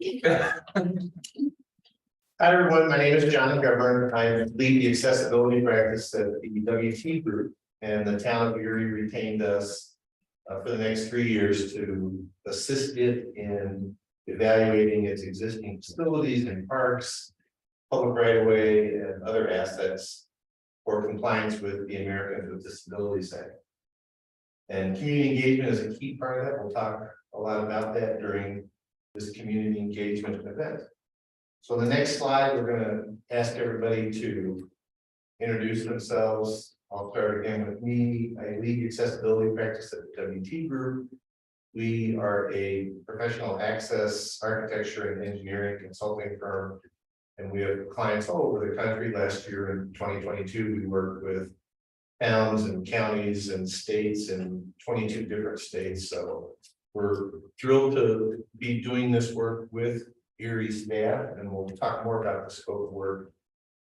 Hi, everyone. My name is John McGovern. I lead the accessibility practice at the WT Group, and the town of Erie retained us for the next 3 years to assist it in evaluating its existing facilities and parks, public right of way, and other assets for compliance with the Americans with Disabilities Act. And community engagement is a key part of that. We'll talk a lot about that during this community engagement event. So the next slide, we're going to ask everybody to introduce themselves. I'll start again with me. I lead the accessibility practice at the WT Group. We are a professional access, architecture, and engineering consulting firm, and we have clients all over the country. Last year in 2022, we worked with towns and counties and states in 22 different states. So we're thrilled to be doing this work with Erie staff, and we'll talk more about the scope of work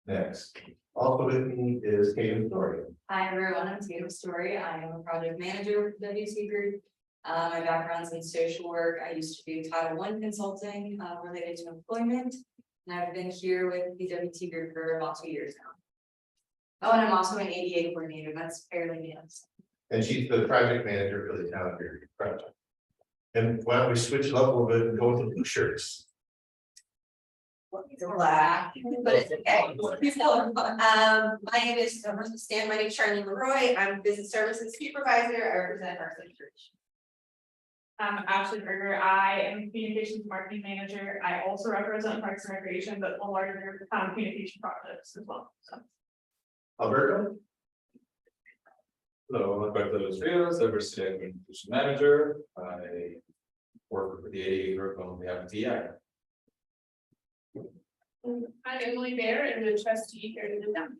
next. Also with me is Tatum Story. Hi everyone, I'm Tatum Story. I am a project manager with the WT Group. My background's in social work. I used to do Title I consulting related to employment. And I've been here with the WT Group for about 2 years now. Oh, and I'm also an ADA coordinator. That's fairly new. And she's the project manager for the town of Erie project. And why don't we switch it up a little bit and go with the blue shirts? Black, but it's okay. My name is Stan. My name is Charlene Leroy. I'm business services supervisor. I represent our church. I'm Ashley Berger. I am communications marketing manager. I also represent Parks and Recreation, but a larger communication projects as well. So. Alberto? Hello, I'm Alberto Los Rios, Diversity and Communication Manager. I work with the ADA group on behalf of TI. I'm Emily Bear and the trustee here in the town.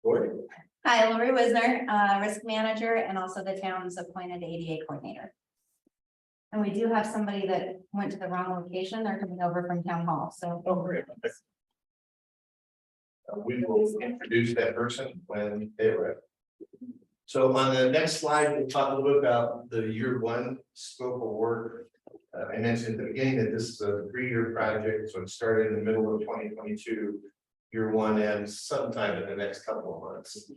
Boy. Hi, Lori Wisner, risk manager and also the town's appointed ADA coordinator. And we do have somebody that went to the wrong location. They're coming over from town hall, so. Oh, great. We will introduce that person when they arrive. So on the next slide, we'll talk a little bit about the year one scope of work. I mentioned at the beginning that this is a 3-year project, so it started in the middle of 2022. Year one ends sometime in the next couple of months.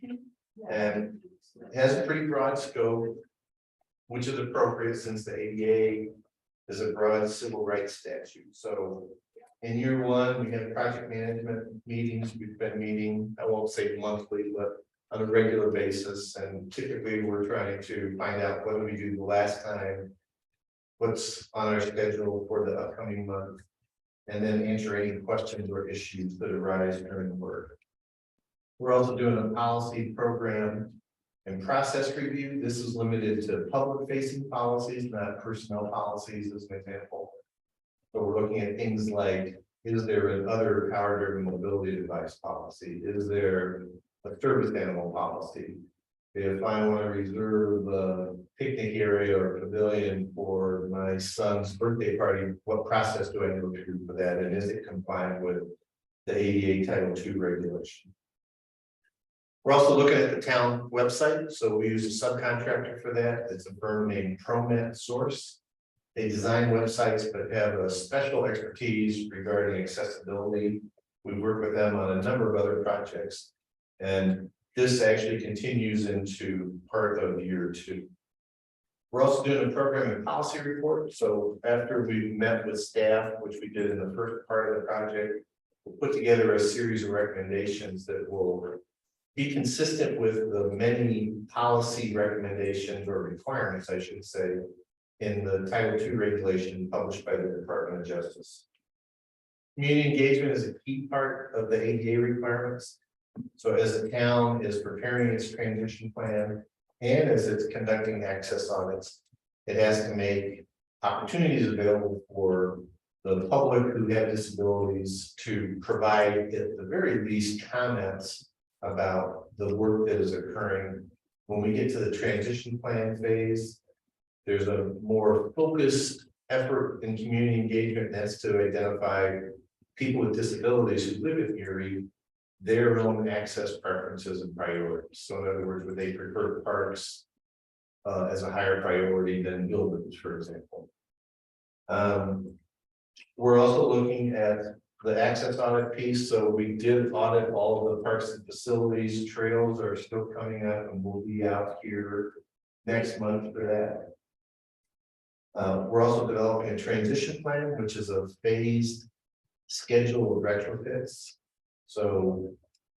And it has a pretty broad scope, which is appropriate since the ADA is a broad civil rights statute. So in year one, we have project management meetings. We've been meeting, I won't say monthly, but on a regular basis. And typically we're trying to find out what did we do the last time, what's on our schedule for the upcoming month, and then answer any questions or issues that arise during the work. We're also doing a policy program and process review. This is limited to public facing policies, not personnel policies as an example. So we're looking at things like, is there another power driven mobility device policy? Is there a service animal policy? If I want to reserve a picnic area or pavilion for my son's birthday party, what process do I go through for that? And is it compliant with the ADA Title II regulation? We're also looking at the town website. So we use a subcontractor for that. It's a firm named ProMet Source. They design websites, but have a special expertise regarding accessibility. We work with them on a number of other projects. And this actually continues into part of year 2. We're also doing a program and policy report. So after we've met with staff, which we did in the first part of the project, we'll put together a series of recommendations that will be consistent with the many policy recommendations or requirements, I should say, in the Title II regulation published by the Department of Justice. Community engagement is a key part of the ADA requirements. So as the town is preparing its transition plan and as it's conducting access audits, it has to make opportunities available for the public who have disabilities to provide at the very least comments about the work that is occurring. When we get to the transition plan phase, there's a more focused effort in community engagement that's to identify people with disabilities who live in Erie, their own access preferences and priorities. So in other words, would they prefer parks as a higher priority than buildings, for example? We're also looking at the access audit piece, so we did audit all of the parks and facilities, trails are still coming up and we'll be out here next month for that. We're also developing a transition plan, which is a phased schedule of retrofits. So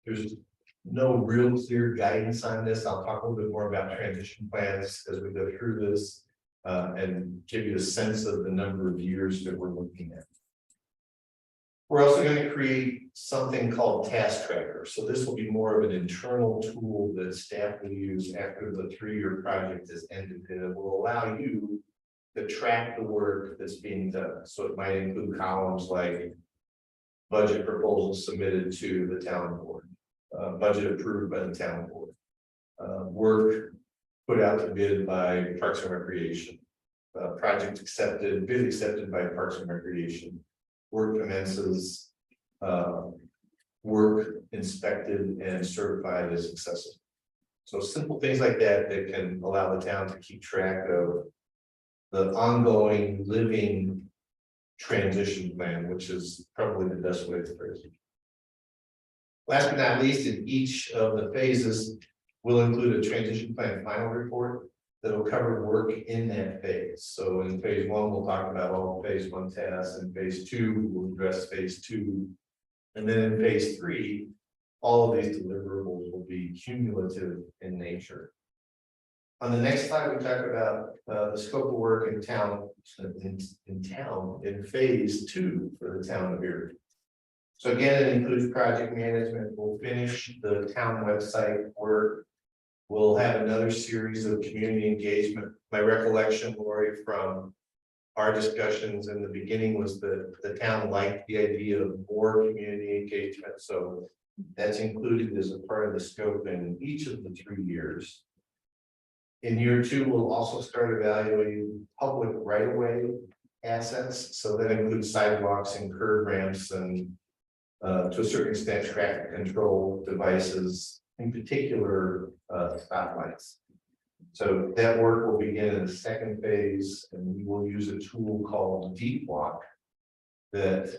there's no real clear guidance on this. I'll talk a little bit more about transition plans as we go through this. And give you a sense of the number of years that we're looking at. We're also going to create something called Task Tracker. So this will be more of an internal tool that staff will use after the 3-year project is ended. And it will allow you to track the work that's being done. So it might include columns like budget proposals submitted to the town board, budget approved by the town board, work put out to bid by Parks and Recreation, project accepted, bid accepted by Parks and Recreation, work commences, work inspected and certified as successful. So simple things like that that can allow the town to keep track of the ongoing living transition plan, which is probably the best way to phrase it. Last but not least, in each of the phases, we'll include a transition plan final report that will cover work in that phase. So in phase 1, we'll talk about all phase 1 tasks, and phase 2, we'll address phase 2. And then in phase 3, all of these deliverables will be cumulative in nature. On the next slide, we talk about the scope of work in town, in phase 2 for the town of Erie. So again, it includes project management. We'll finish the town website work. We'll have another series of community engagement. My recollection, Lori, from our discussions in the beginning was that the town liked the idea of more community engagement. So that's included as a part of the scope in each of the 3 years. In year 2, we'll also start evaluating public right-of-way assets. So that includes sidewalks and curb ramps and to a certain extent, traffic control devices, in particular, stoplights. So that work will begin in the second phase, and we will use a tool called Deep Walk that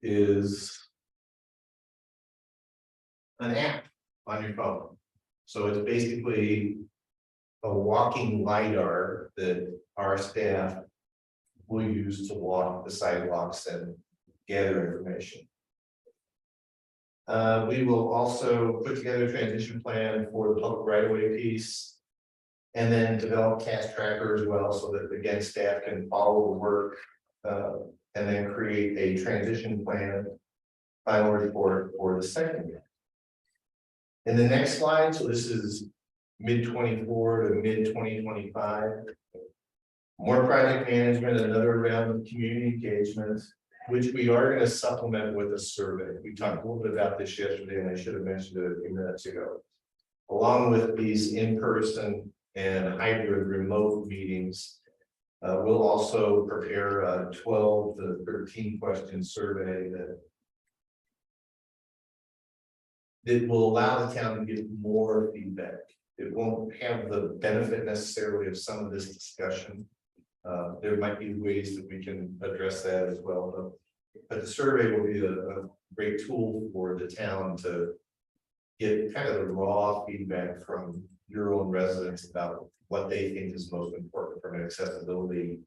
is an app on your phone. So it's basically a walking LiDAR that our staff will use to walk the sidewalks and gather information. We will also put together a transition plan for the public right-of-way piece, and then develop task tracker as well, so that again, staff can follow the work, and then create a transition plan, final report for the second year. In the next slide, so this is mid-24 to mid-2025. More project management, another round of community engagement, which we are going to supplement with a survey. We talked a little bit about this yesterday, and I should have mentioned it a few minutes ago. Along with these in-person and hybrid remote meetings, we'll also prepare a 12 to 13 question survey that will allow the town to get more feedback. It won't have the benefit necessarily of some of this discussion. There might be ways that we can address that as well, but the survey will be a great tool for the town to get kind of the raw feedback from your own residents about what they think is most important from an accessibility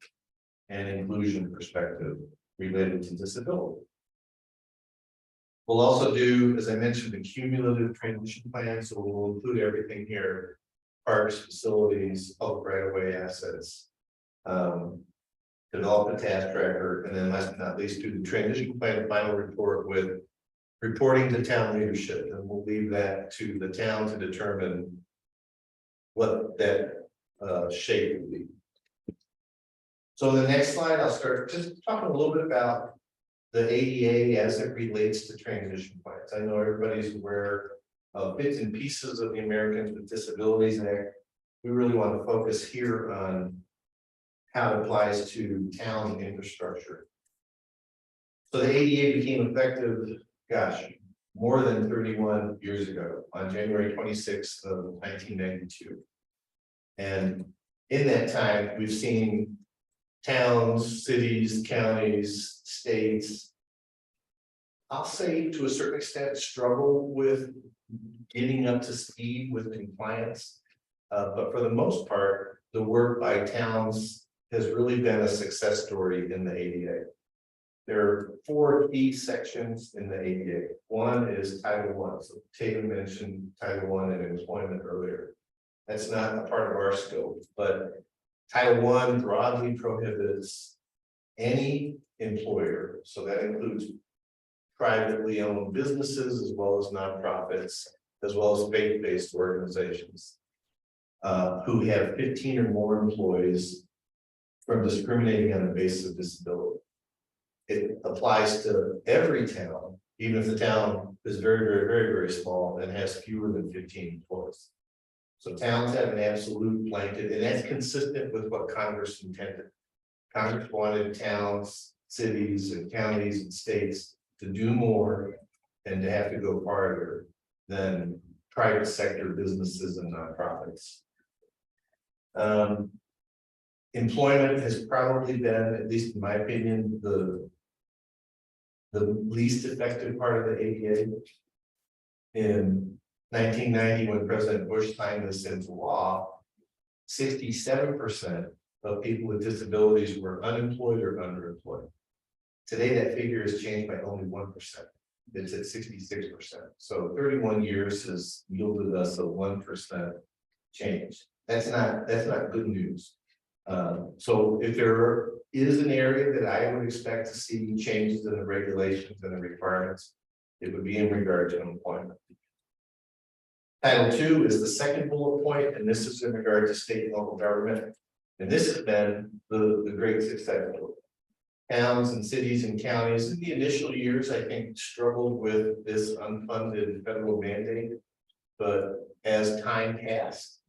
and inclusion perspective related to disability. We'll also do, as I mentioned, the cumulative transition plan, so we'll include everything here: parks, facilities, public right-of-way assets. Develop a task tracker, and then last but not least, do the transition plan final report with reporting to town leadership, and we'll leave that to the town to determine what that shape will be. So in the next slide, I'll start just talking a little bit about the ADA as it relates to transition plans. I know everybody's aware of bits and pieces of the Americans with Disabilities Act. We really want to focus here on how it applies to town infrastructure. So the ADA became effective, gosh, more than 31 years ago, on January 26th of 1992. And in that time, we've seen towns, cities, counties, states. I'll say to a certain extent struggle with getting up to speed with compliance. But for the most part, the work by towns has really been a success story in the ADA. There are 4 key sections in the ADA. One is Title I. So Tatum mentioned Title I and employment earlier. That's not a part of our scope, but Title I broadly prohibits any employer, so that includes privately owned businesses as well as nonprofits, as well as faith-based organizations who have 15 or more employees from discriminating on the basis of disability. It applies to every town, even if the town is very small and has fewer than 15 employees. So towns have an absolute blanket, and that's consistent with what Congress intended. Congress wanted towns, cities, and counties and states to do more and to have to go farther than private sector businesses and nonprofits. Employment has probably been, at least in my opinion, the least effective part of the ADA. In 1990, when President Bush signed this into law, 67% of people with disabilities were unemployed or underemployed. Today, that figure has changed by only 1%. It's at 66%. So 31 years has yielded us a 1% change. That's not good news. So if there is an area that I would expect to see changes in the regulations and the requirements, it would be in regard to employment. Title II is the second bullet point, and this is in regard to state and local government. And this has been the great success. Towns and cities and counties in the initial years, I think, struggled with this unfunded federal mandate. But as time passed,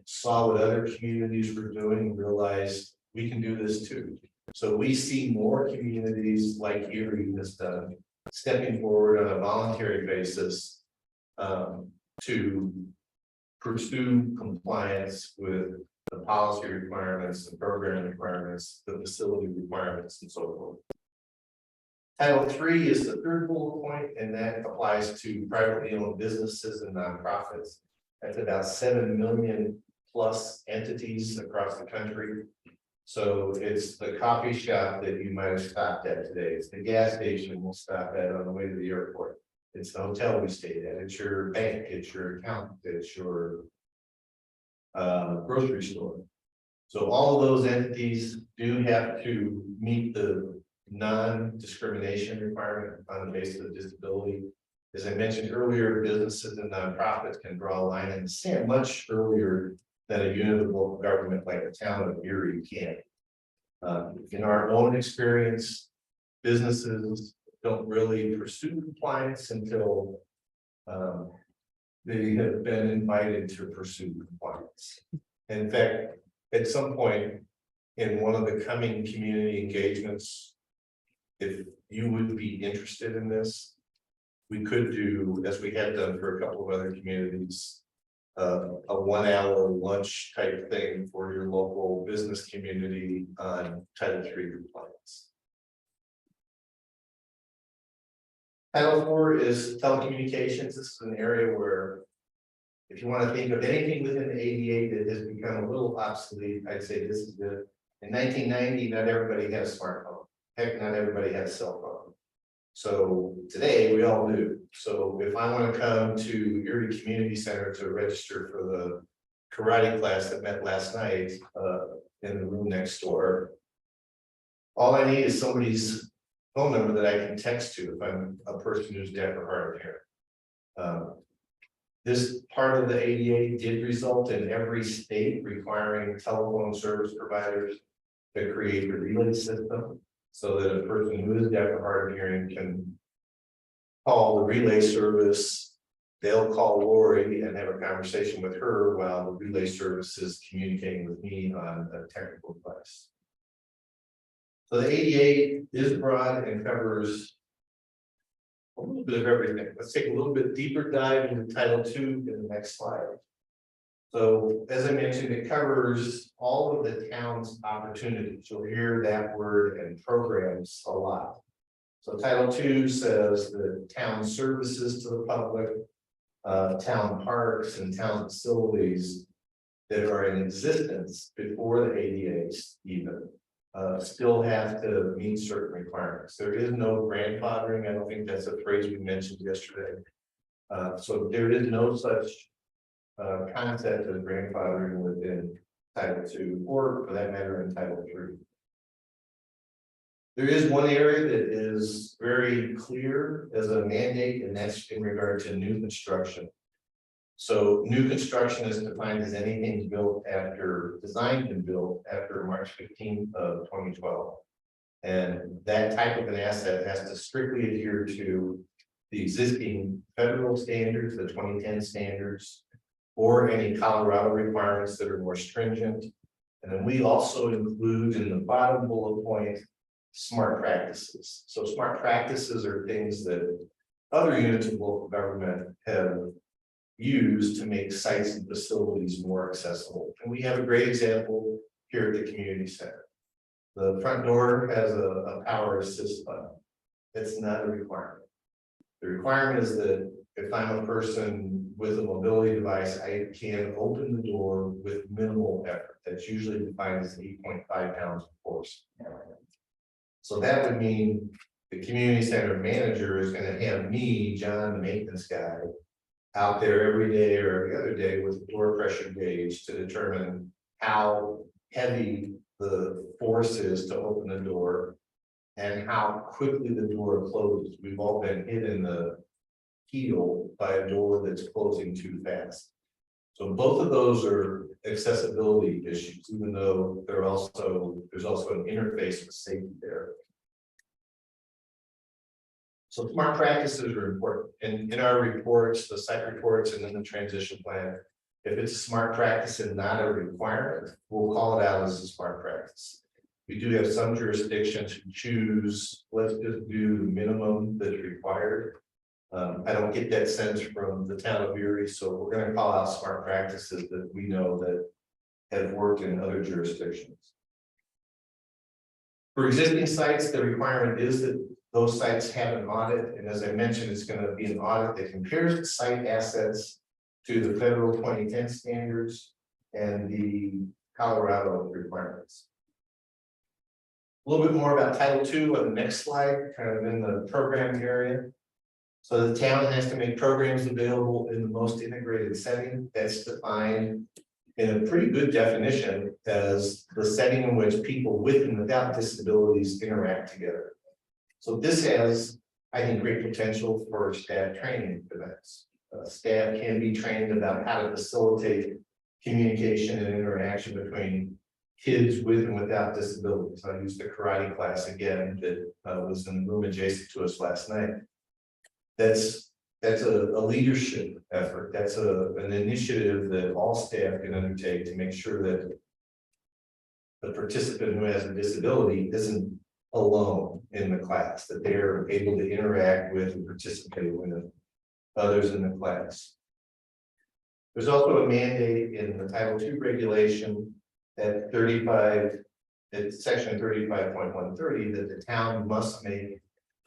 saw what other communities were doing and realized we can do this too. So we see more communities like Erie has done, stepping forward on a voluntary basis to pursue compliance with the policy requirements, the program requirements, the facility requirements, and so forth. Title III is the third bullet point, and that applies to privately owned businesses and nonprofits. That's about 7 million plus entities across the country. So it's the coffee shop that you might have stopped at today. It's the gas station we'll stop at on the way to the airport. It's the hotel we stayed at. It's your bank. It's your accountant. It's your grocery store. So all of those entities do have to meet the non-discrimination requirement on the basis of disability. As I mentioned earlier, businesses and nonprofits can draw a line in the sand much earlier than a unit of local government like the town of Erie can. In our own experience, businesses don't really pursue compliance until they have been invited to pursue compliance. In fact, at some point in one of the coming community engagements, if you would be interested in this, we could do, as we have done for a couple of other communities, a 1 hour lunch type thing for your local business community on Title III compliance. Title IV is telecommunications. This is an area where, if you want to think of anything within the ADA that has become a little obsolete, I'd say this is good. In 1990, not everybody had a smartphone. Heck, not everybody had a cell phone. So today we all do. So if I want to come to Erie Community Center to register for the karate class that met last night in the room next door, all I need is somebody's phone number that I can text to if I'm a person who's deaf or hard of hearing. This part of the ADA did result in every state requiring telephone service providers to create a relay system so that a person who is deaf or hard of hearing can call the relay service. They'll call Lori and have a conversation with her while the relay service is communicating with me on a technical device. So the ADA is broad and covers a little bit of everything. Let's take a little bit deeper dive into Title II in the next slide. So as I mentioned, it covers all of the town's opportunities. You'll hear that word and programs a lot. So Title II says the town services to the public, town parks and town facilities that are in existence before the ADAs even still have to meet certain requirements. There is no grandfathering. I don't think that's a phrase we mentioned yesterday. So there is no such concept of grandfathering within Title II, or for that matter, in Title III. There is one area that is very clear as a mandate, and that's in regard to new construction. So new construction is defined as anything built after, designed and built after March 15th of 2012. And that type of an asset has to strictly adhere to the existing federal standards, the 2010 standards, or any Colorado requirements that are more stringent. And then we also include in the bottom bullet point, smart practices. So smart practices are things that other units of local government have used to make sites and facilities more accessible. And we have a great example here at the community center. The front door has a power assist button. It's not a requirement. The requirement is that if I'm a person with a mobility device, I can open the door with minimal effort. That's usually defined as 8.5 pounds of force. So that would mean the community center manager is going to have me, John, the maintenance guy, out there every day or every other day with a door pressure gauge to determine how heavy the force is to open the door and how quickly the door closes. We've all been hit in the heel by a door that's closing too fast. So both of those are accessibility issues, even though there's also an interface with safety there. So smart practices are important. In our reports, the site reports, and then the transition plan, if it's a smart practice and not a requirement, we'll call it out as a smart practice. We do have some jurisdictions who choose, let's just do the minimum that's required. I don't get that sense from the town of Erie, so we're going to call out smart practices that we know that have worked in other jurisdictions. For existing sites, the requirement is that those sites have an audit, and as I mentioned, it's going to be an audit that compares the site assets to the federal 2010 standards and the Colorado requirements. A little bit more about Title II on the next slide, kind of in the program area. So the town has to make programs available in the most integrated setting. That's defined in a pretty good definition as the setting in which people with and without disabilities interact together. So this has, I think, great potential for staff training events. Staff can be trained about how to facilitate communication and interaction between kids with and without disabilities. I used the karate class again that was in the room adjacent to us last night. That's a leadership effort. That's an initiative that all staff can undertake to make sure that the participant who has a disability isn't alone in the class, that they're able to interact with and participate with others in the class. There's also a mandate in the Title II regulation at section 35.130 that the town must make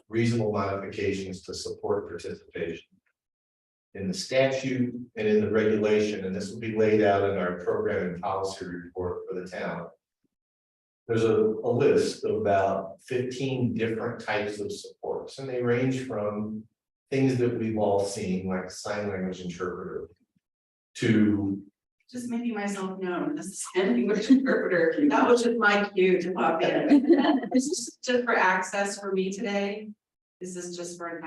reasonable modifications to support participation. In the statute and in the regulation, and this will be laid out in our program and policy report for the town. There's a list of about 15 different types of supports, and they range from things that we've all seen, like a sign language interpreter, to just making myself known as a sign language interpreter. That was just my cue to pop in. This is just for access for me today. Is this just for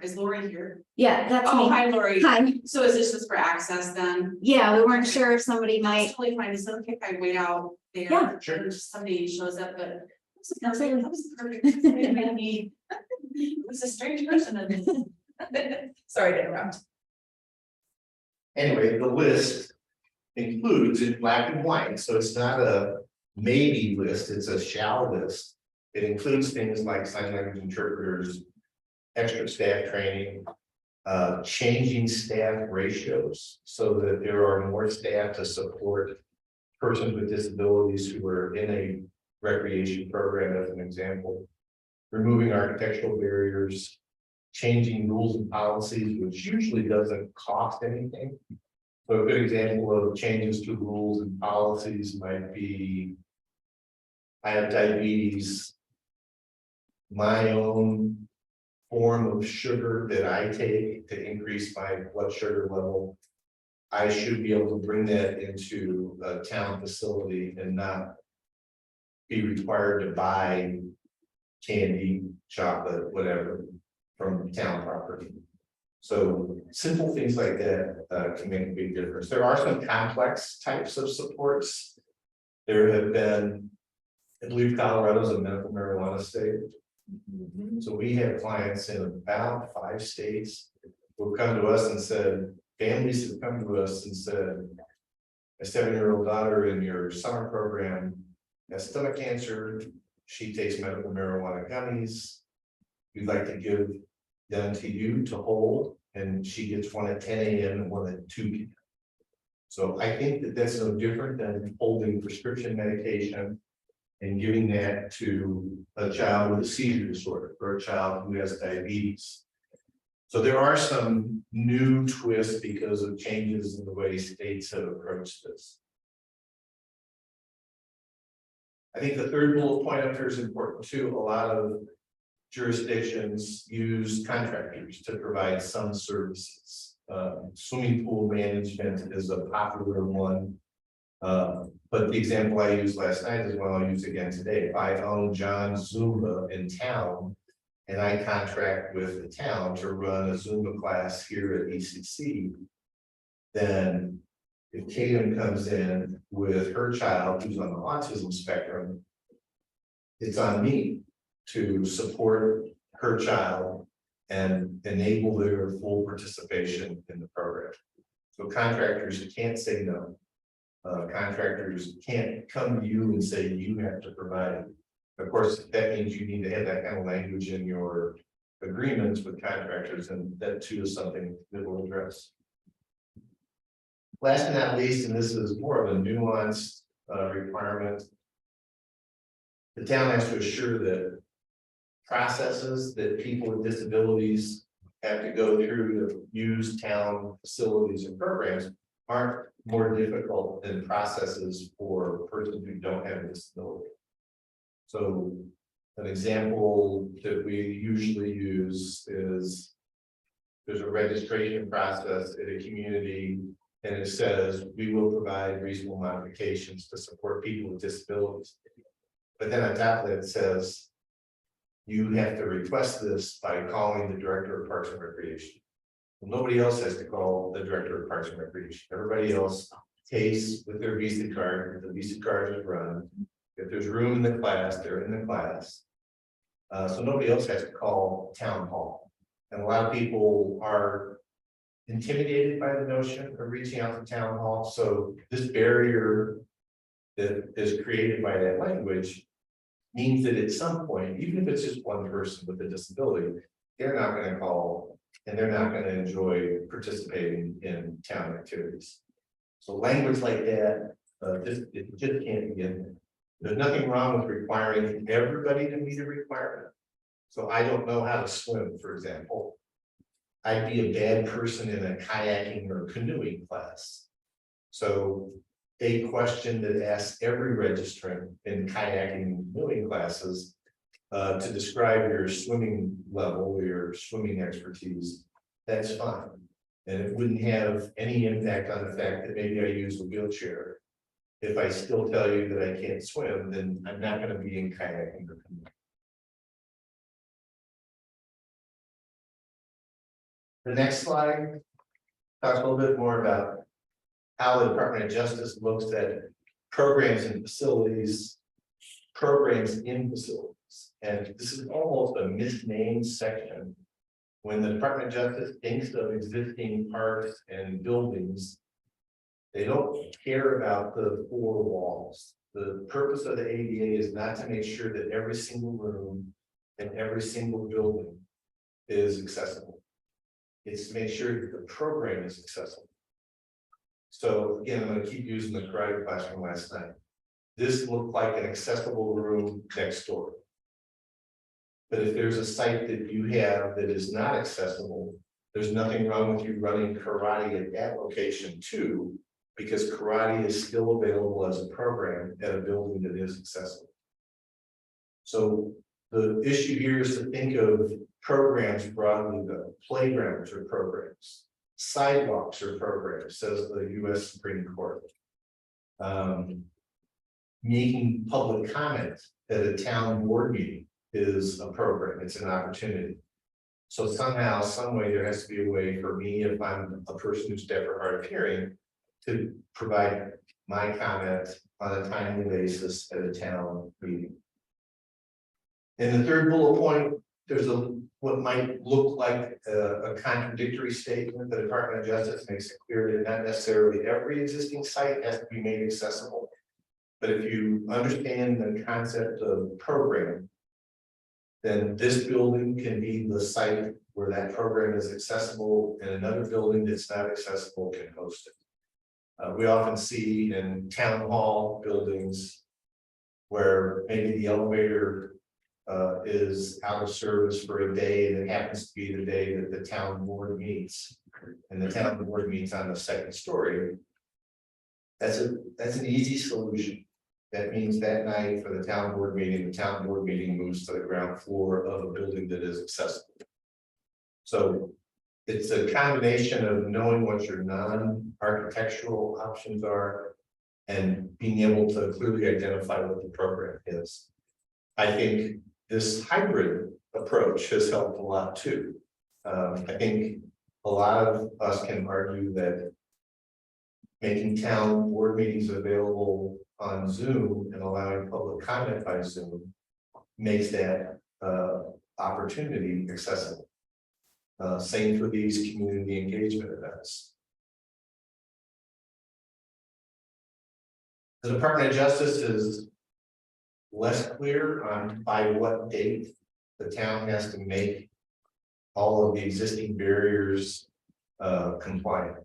is Lori here? Yeah, that's Oh, me. hi Lori. Hi. So is this just for access then? Yeah, we weren't sure if somebody It's might. totally fine. Is it okay if I wait out there? Yeah, sure. And just somebody shows up, but Absolutely. that was perfect. It was a strange person. Sorry to interrupt. anyway, the list includes in black and white, so it's not a maybe list, it's a shall list. It includes things like sign language interpreters, extra staff training, changing staff ratios so that there are more staff to support persons with disabilities who are in a recreation program, as an example. Removing architectural barriers, changing rules and policies, which usually doesn't cost anything. So a good example of changes to rules and policies might be, I have diabetes. My own form of sugar that I take to increase my blood sugar level, I should be able to bring that into a town facility and not be required to buy candy, chocolate, whatever, from town property. So simple things like that can make a big difference. There are some complex types of supports. There have been, I believe Colorado is a medical marijuana state. So we have clients in about 5 states who have come to us and said, families have come to us and said, a 7-year-old daughter in your summer program has stomach cancer. She takes medical marijuana gummies. We'd like to give them to you to hold, and she gets one at 10 a.m. and one at 2 p.m. So I think that that's no different than holding prescription medication and giving that to a child with a seizure disorder or a child who has diabetes. So there are some new twists because of changes in the way states have approached this. I think the third bullet point up here is important too. A lot of jurisdictions use contractors to provide some services. Swimming pool management is a popular one. But the example I used last night is one I'll use again today. If I own John's Zumba in town and I contract with the town to run a Zumba class here at ECC, then if Tatum comes in with her child who's on the autism spectrum, it's on me to support her child and enable their full participation in the program. So contractors can't say no. Contractors can't come to you and say you have to provide it. Of course, that means you need to have that kind of language in your agreements with contractors, and that too is something that we'll address. Last but not least, and this is more of a nuanced requirement, the town has to assure that processes that people with disabilities have to go through to use town facilities and programs aren't more difficult than processes for persons who don't have a disability. So an example that we usually use is there's a registration process at a community and it says we will provide reasonable modifications to support people with disabilities. But then on top of that, it says you have to request this by calling the director of Parks and Recreation. Well, nobody else has to call the director of Parks and Recreation. Everybody else pays with their Visa card. The Visa card is run. If there's room in the class, they're in the class. So nobody else has to call town hall. And a lot of people are intimidated by the notion of reaching out to town hall. So this barrier that is created by that language means that at some point, even if it's just one person with a disability, they're not going to call and they're not going to enjoy participating in town activities. So language like that, it just can't be in there. There's nothing wrong with requiring everybody to meet a requirement. So I don't know how to swim, for example. I'd be a bad person in a kayaking or canoeing class. So a question that asks every registrant in kayaking and canoeing classes to describe your swimming level or your swimming expertise, that's fine. And it wouldn't have any impact on the fact that maybe I use a wheelchair. If I still tell you that I can't swim, then I'm not going to be in kayaking or canoeing. The next slide talks a little bit more about how the Department of Justice looks at programs and facilities, programs in facilities. And this is almost a misnamed section. When the Department of Justice thinks of existing parks and buildings, they don't care about the 4 walls. The purpose of the ADA is not to make sure that every single room and every single building is accessible. It's to make sure that the program is accessible. So again, I'm gonna keep using the karate class from last night. This looked like an accessible room next door. But if there's a site that you have that is not accessible, there's nothing wrong with you running karate at that location too, because karate is still available as a program at a building that is accessible. So the issue here is to think of programs broadly, the playgrounds are programs, sidewalks are programs, says the US Supreme Court. Making public comment at a town board meeting is a program, it's an opportunity. So somehow, some way, there has to be a way for me, if I'm a person who's deaf or hard of hearing, to provide my comment on a timely basis at a town meeting. In the third bullet point, there's what might look like a contradictory statement. The Department of Justice makes it clear that not necessarily every existing site has to be made accessible. But if you understand the concept of program, then this building can be the site where that program is accessible, and another building that's not accessible can host it. We often see in town hall buildings where maybe the elevator is out of service for a day, and it happens to be the day that the town board meets, and the town board meets on the second story. That's an easy solution. That means that night for the town board meeting moves to the ground floor of a building that is accessible. So it's a combination of knowing what your non-architectural options are and being able to clearly identify what the program is. I think this hybrid approach has helped a lot too. I think a lot of us can argue that making town board meetings available on Zoom and allowing public comment by Zoom makes that opportunity accessible. Same for these community engagement events. The Department of Justice is less clear on by what date the town has to make all of the existing barriers compliant.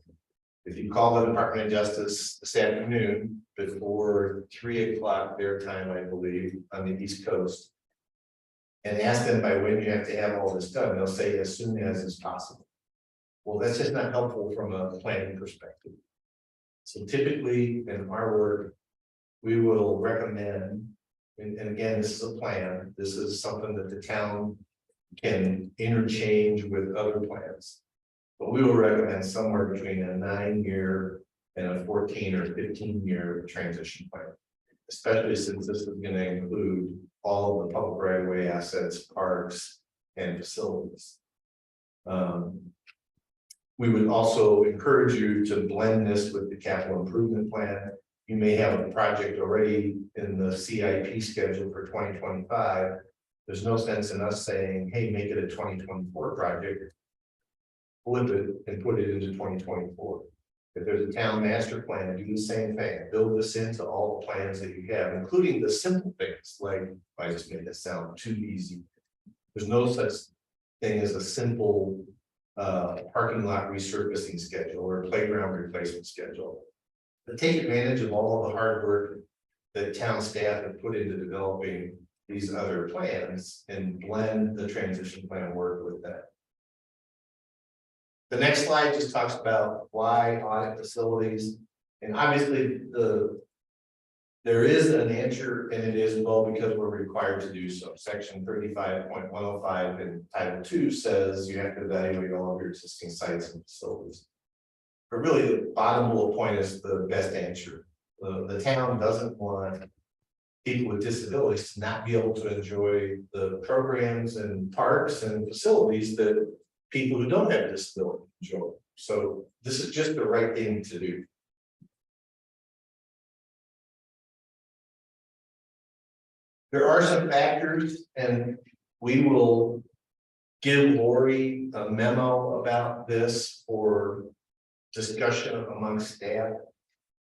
If you call the Department of Justice this afternoon before 3 o'clock their time, I believe, on the East Coast, and ask them by when you have to have all this done, they'll say as soon as is possible. Well, that's just not helpful from a planning perspective. So typically in our work, we will recommend, and again, this is a plan, this is something that the town can interchange with other plans. But we will recommend somewhere between a 9-year and a 14 or 15-year transition plan, especially since this is going to include all of the public right of way assets, parks, and facilities. We would also encourage you to blend this with the capital improvement plan. You may have a project already in the CIP schedule for 2025. There's no sense in us saying, hey, make it a 2024 project. Flip it and put it into 2024. If there's a town master plan, do the same thing. Build this into all the plans that you have, including the simple things like, I just made that sound too easy. There's no such thing as a simple parking lot resurfacing schedule or playground replacement schedule. But take advantage of all of the hard work that town staff have put into developing these other plans and blend the transition plan work with that. The next slide just talks about why audit facilities, and obviously there is an answer, and it is well because we're required to do so. Section 35.105 in Title II says you have to evaluate all of your existing sites and facilities. But really, the bottom bullet point is the best answer. The town doesn't want people with disabilities to not be able to enjoy the programs and parks and facilities that people who don't have a disability enjoy. So this is just the right thing to do. There are some factors, and we will give Lori a memo about this for discussion amongst staff.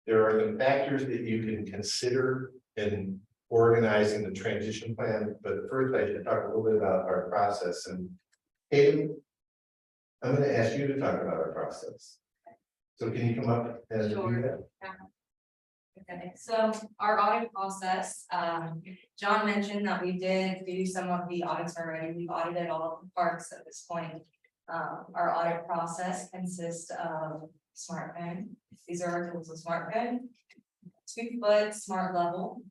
There are the factors that you can consider in organizing the transition plan, but first I should talk a little bit about our process. And Hayden, I'm gonna ask you to talk about our process. So can you come up and do Sure. that? Okay, so our audit process, John mentioned that we did do some of the audits already. We've audited all of the parks at this point. Our audit process consists of smartphone. These are our tools of smartphone. 2-foot smart level.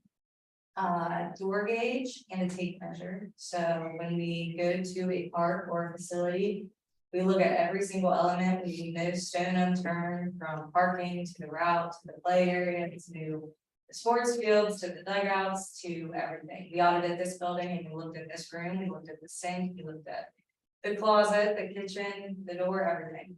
Door gauge and a tape measure. So when we go to a park or a facility, we look at every single element. We leave no stone unturned, from parking to the route, to the play area, to the sports fields, to the dugouts, to everything. We audited this building and we looked at this room, we looked at the sink, we looked at the closet, the kitchen, the door, everything.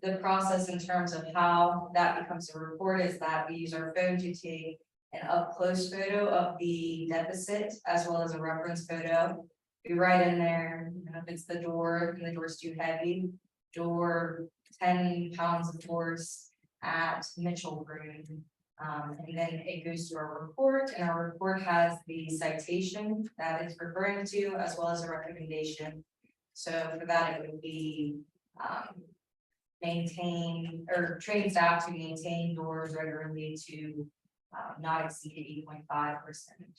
The process in terms of how that becomes a report is that we use our phone to take an up-close photo of the deficit as well as a reference photo. We write in there, you know, if it's the door and the door's too heavy, door 10 pounds of force at Mitchell Room. And then it goes to our report, and our report has the citation that it's referring to as well as a recommendation. So for that, it would be maintain or train staff to maintain doors regularly to not exceed 8.5%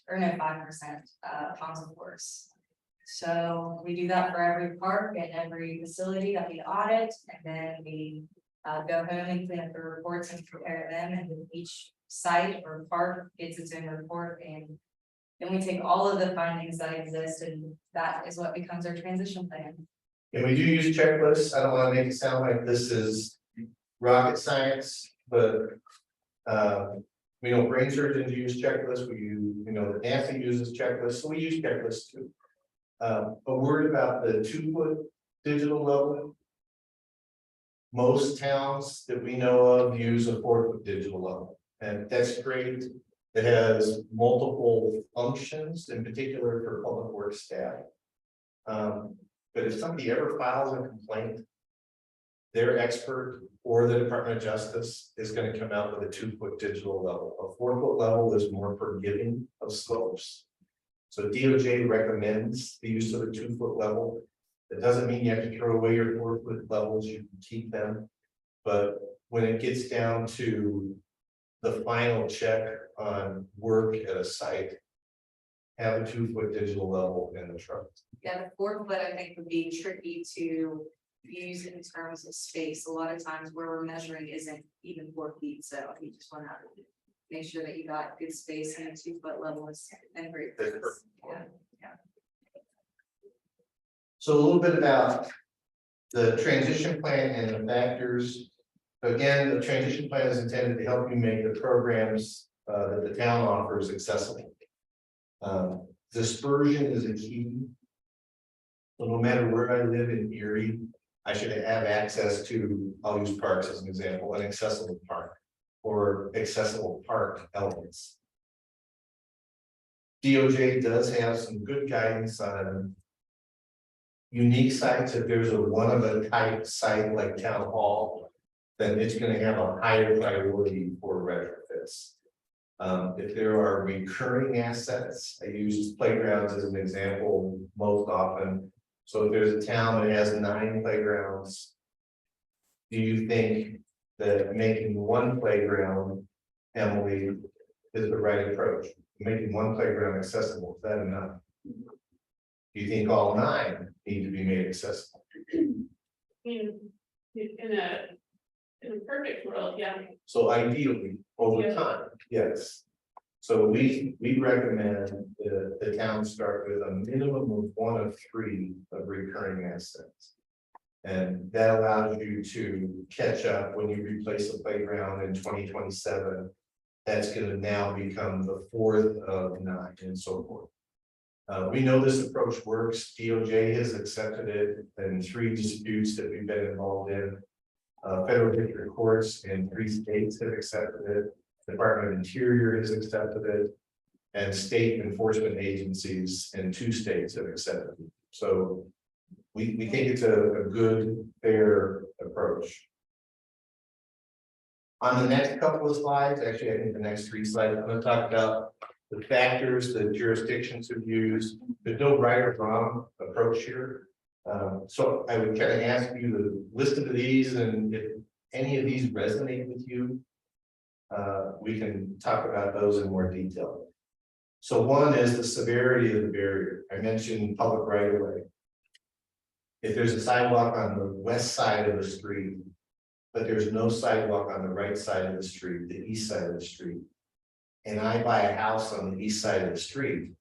or no 5% pounds of force. So we do that for every park and every facility that we audit, and then we go home and clean up the reports and prepare them, and then each site or park gets its own report, and then we take all of the findings that exist, and that is what becomes our transition plan. And we do use checklists. I don't want to make it sound like this is rocket science, but we know brain surgeons use checklists. We know that Nancy uses checklists, so we use checklists too. A word about the 2-foot digital level. Most towns that we know of use a 4-foot digital level, and that's great. It has multiple functions, in particular for public works staff. But if somebody ever files a complaint, their expert or the Department of Justice is going to come out with a 2-foot digital level. A 4-foot level is more forgiving of slopes. So DOJ recommends the use of a 2-foot level. That doesn't mean you have to throw away your 4-foot levels, you can keep them. But when it gets down to the final check on work at a site, have a 2-foot digital level in the truck. Yeah, the 4-foot I think would be tricky to use in terms of space. A lot of times where we're measuring isn't even 4 feet, so you just wanna make sure that you got good space and a 2-foot level is and great. That's perfect. Yeah. So a little bit about the transition plan and the factors. Again, the transition plan is intended to help you make the programs that the town offers accessible. Dispersion is a key. So no matter where I live in Erie, I should have access to, I'll use parks as an example, an accessible park or accessible park elements. DOJ does have some good guidance on unique sites. If there's a one of a type site like town hall, then it's going to have a higher priority for retrofits. If there are recurring assets, I use playgrounds as an example most often. So if there's a town that has 9 playgrounds, do you think that making one playground, Emily, is the right approach? Making one playground accessible, is that enough? Do you think all 9 need to be made accessible? In a perfect world, yeah. So ideally, over Yeah. time, yes. So we recommend the town start with a minimum of 1 of 3 of recurring assets. And that allows you to catch up when you replace a playground in 2027. That's going to now become the 4th of 9 and so forth. We know this approach works. DOJ has accepted it in 3 disputes that we've been involved in. Federal district courts in 3 states have accepted it. Department of Interior has accepted it. And state enforcement agencies in 2 states have accepted it. So we think it's a good, fair approach. On the next couple of slides, actually, I think the next 3 slides, I'm going to talk about the factors that jurisdictions have used. There's no right or wrong approach here. So I would kind of ask you to listen to these, and if any of these resonate with you, we can talk about those in more detail. So one is the severity of the barrier. I mentioned public right of way. If there's a sidewalk on the west side of the street, but there's no sidewalk on the right side of the street, the east side of the street, and I buy a house on the east side of the street,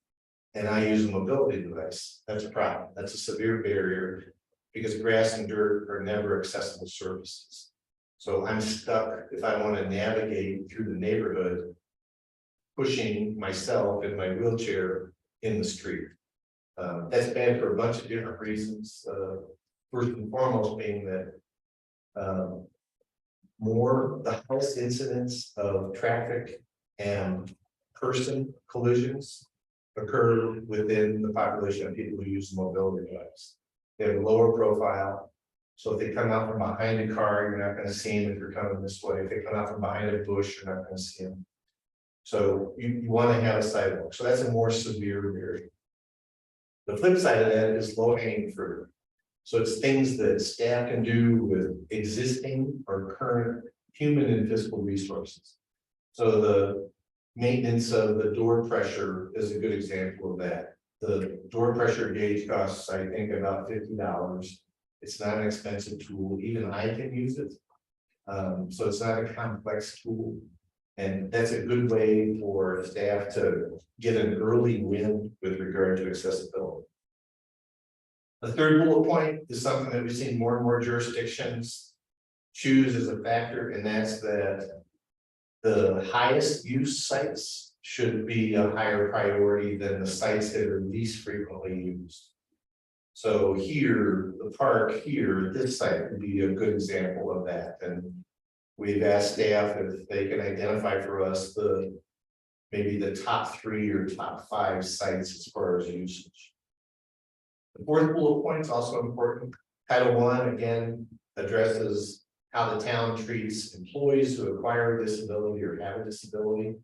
and I use a mobility device, that's a problem. That's a severe barrier, because grass and dirt are never accessible surfaces. So I'm stuck if I want to navigate through the neighborhood, pushing myself in my wheelchair in the street. That's bad for a bunch of different reasons. First and foremost being that the highest incidence of traffic and person collisions occur within the population of people who use the mobility device. They have a lower profile. So if they come out from behind a car, you're not going to see them if you're coming this way. If they come out from behind a bush, you're not going to see them. So you want to have a sidewalk. So that's a more severe barrier. The flip side of that is low hanging fruit. So it's things that staff can do with existing or current human and physical resources. So the maintenance of the door pressure is a good example of that. The door pressure gauge costs, I think, about $50. It's not an expensive tool. Even I can use it. So it's not a complex tool. And that's a good way for staff to get an early win with regard to accessibility. The third bullet point is something that we've seen more and more jurisdictions choose as a factor, and that's that the highest use sites should be a higher priority than the sites that are least frequently used. So here, the park here, this site would be a good example of that. And we've asked staff if they can identify for us maybe the top 3 or top 5 sites as far as usage. The fourth bullet point is also important. Title I, again, addresses how the town treats employees who acquire a disability or have a disability.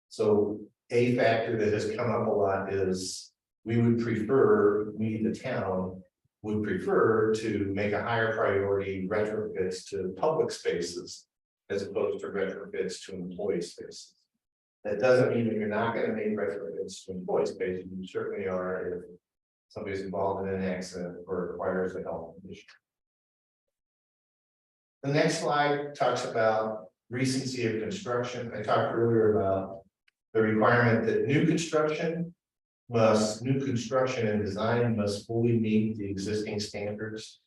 So a factor that has come up a lot is we, the town, would prefer to make a higher priority retrofits to public spaces as opposed to retrofits to employee spaces. That doesn't mean that you're not going to make retrofits to employee spaces. You certainly are if somebody's involved in an accident or requires a health condition. The next slide talks about recency of construction. I talked earlier about the requirement that new construction and design must fully meet the existing standards.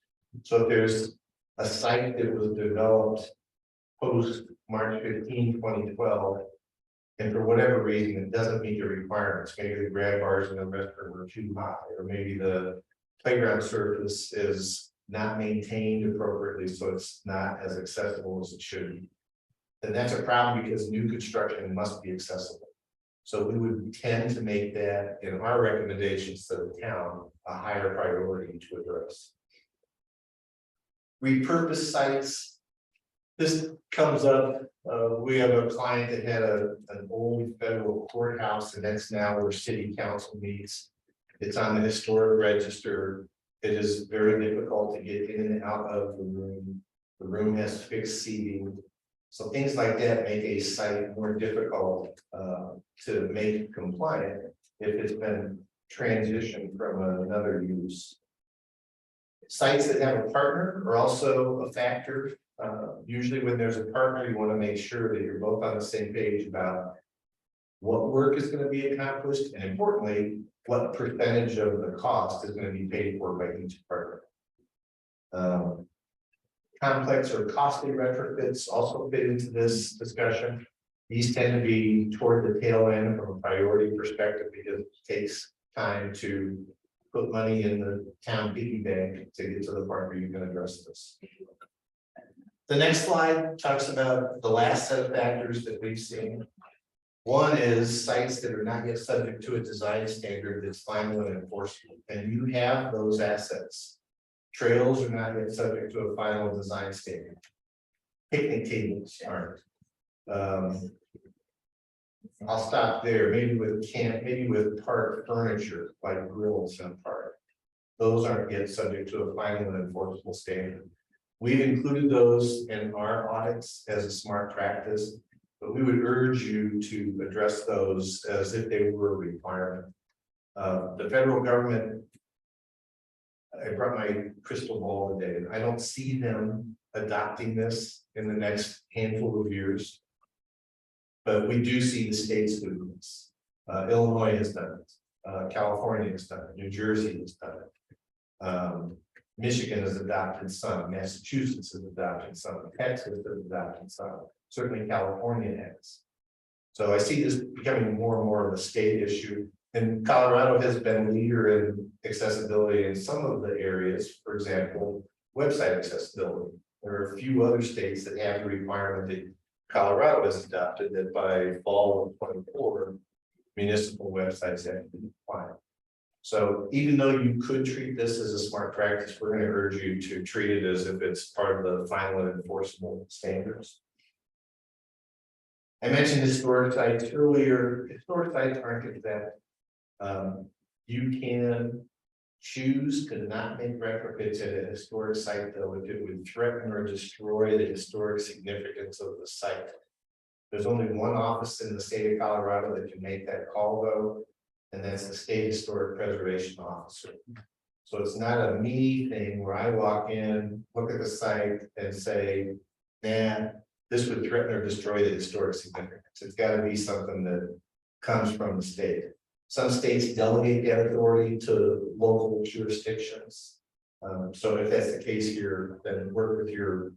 So if there's a site that was developed post March 15, 2012, and for whatever reason it doesn't meet the requirements, maybe the grab bars in the restroom are too high, or maybe the playground surface is not maintained appropriately, so it's not as accessible as it should be. And that's a problem because new construction must be accessible. So we would tend to make that in our recommendations to the town a higher priority to address. Repurposed sites. This comes up. We have a client that had an old federal courthouse, and that's now where city council meets. It's on the historic register. It is very difficult to get in and out of the room. The room has fixed seating. So things like that make a site more difficult to make compliant if it's been transitioned from another use. Sites that have a partner are also a factor. Usually when there's a partner, you want to make sure that you're both on the same page about what work is going to be accomplished, and importantly, what percentage of the cost is going to be paid for by each partner. Complex or costly retrofits also fit into this discussion. These tend to be toward the tail end from a priority perspective because it takes time to put money in the town piggy bank to get to the part where you can address this. The next slide talks about the last set of factors that we've seen. One is sites that are not yet subject to a design standard that's final and enforceable, and you have those assets. Trails are not yet subject to a final design standard. Picnic tables aren't. I'll stop there. Maybe with park furniture like grills in a park. those aren't yet subject to a final and enforceable standard. We've included those in our audits as a smart practice, but we would urge you to address those as if they were a requirement. The federal government, I brought my crystal ball today, and I don't see them adopting this in the next handful of years. But we do see the states doing this. Illinois has done it. California has done it. New Jersey has done it. Michigan has adopted some. Massachusetts has adopted some. Texas has adopted some. Certainly California has. So I see this becoming more and more of a state issue. And Colorado has been a leader in accessibility in some of the areas, for example, website accessibility. There are a few other states that have the requirement that Colorado has adopted, that by fall of 24, municipal websites have to be compliant. So even though you could treat this as a smart practice, we're going to urge you to treat it as if it's part of the final and enforceable standards. I mentioned historic sites earlier. Historic sites aren't exempt. You can choose to not make retrofits at a historic site, though, if it would threaten or destroy the historic significance of the site. There's only one office in the state of Colorado that can make that call, though, and that's the State Historic Preservation Officer. So it's not a me thing where I walk in, look at the site and say, nah, this would threaten or destroy the historic significance. It's got to be something that comes from the state. Some states delegate that authority to local jurisdictions. So if that's the case here, then work with your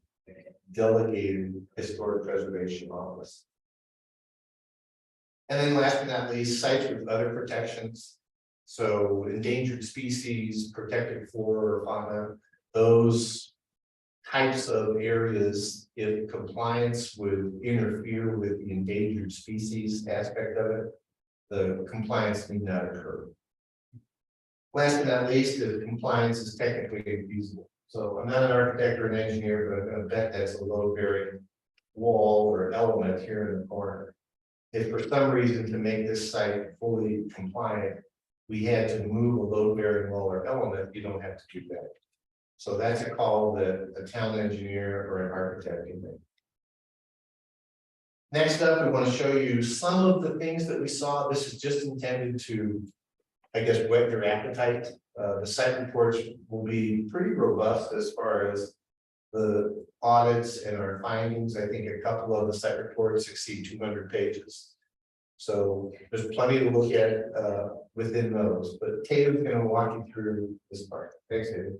delegated historic preservation office. And then last but not least, sites with other protections. So endangered species, protected flora or fauna, those types of areas, if compliance would interfere with the endangered species aspect of it, the compliance need not occur. Last but not least, if compliance is technically infeasible. So I'm not an architect or an engineer, but I'm going to bet that's a load-bearing wall or element here in the corner. If for some reason to make this site fully compliant, we had to move a load-bearing wall or element, you don't have to do that. So that's a call that a town engineer or an architect can make. Next up, we want to show you some of the things that we saw. This is just intended to, I guess, whet your appetite. The site reports will be pretty robust as far as the audits and our findings. I think a couple of the site reports exceed 200 pages. So there's plenty to look at within those, but Tatum's going to walk you through this part. Thanks, Tatum.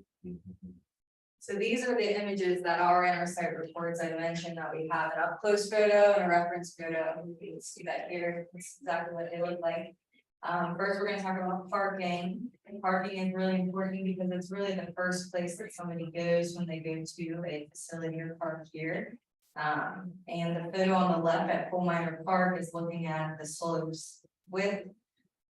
So these are the images that are in our site reports. I mentioned that we have an up close photo and a reference photo. You can see that here. This is exactly what they look like. First, we're going to talk about parking. And parking is really important because it's really the first place that somebody goes when they go to a facility or park here. And the photo on the left at Coal Miner Park is looking at the slopes with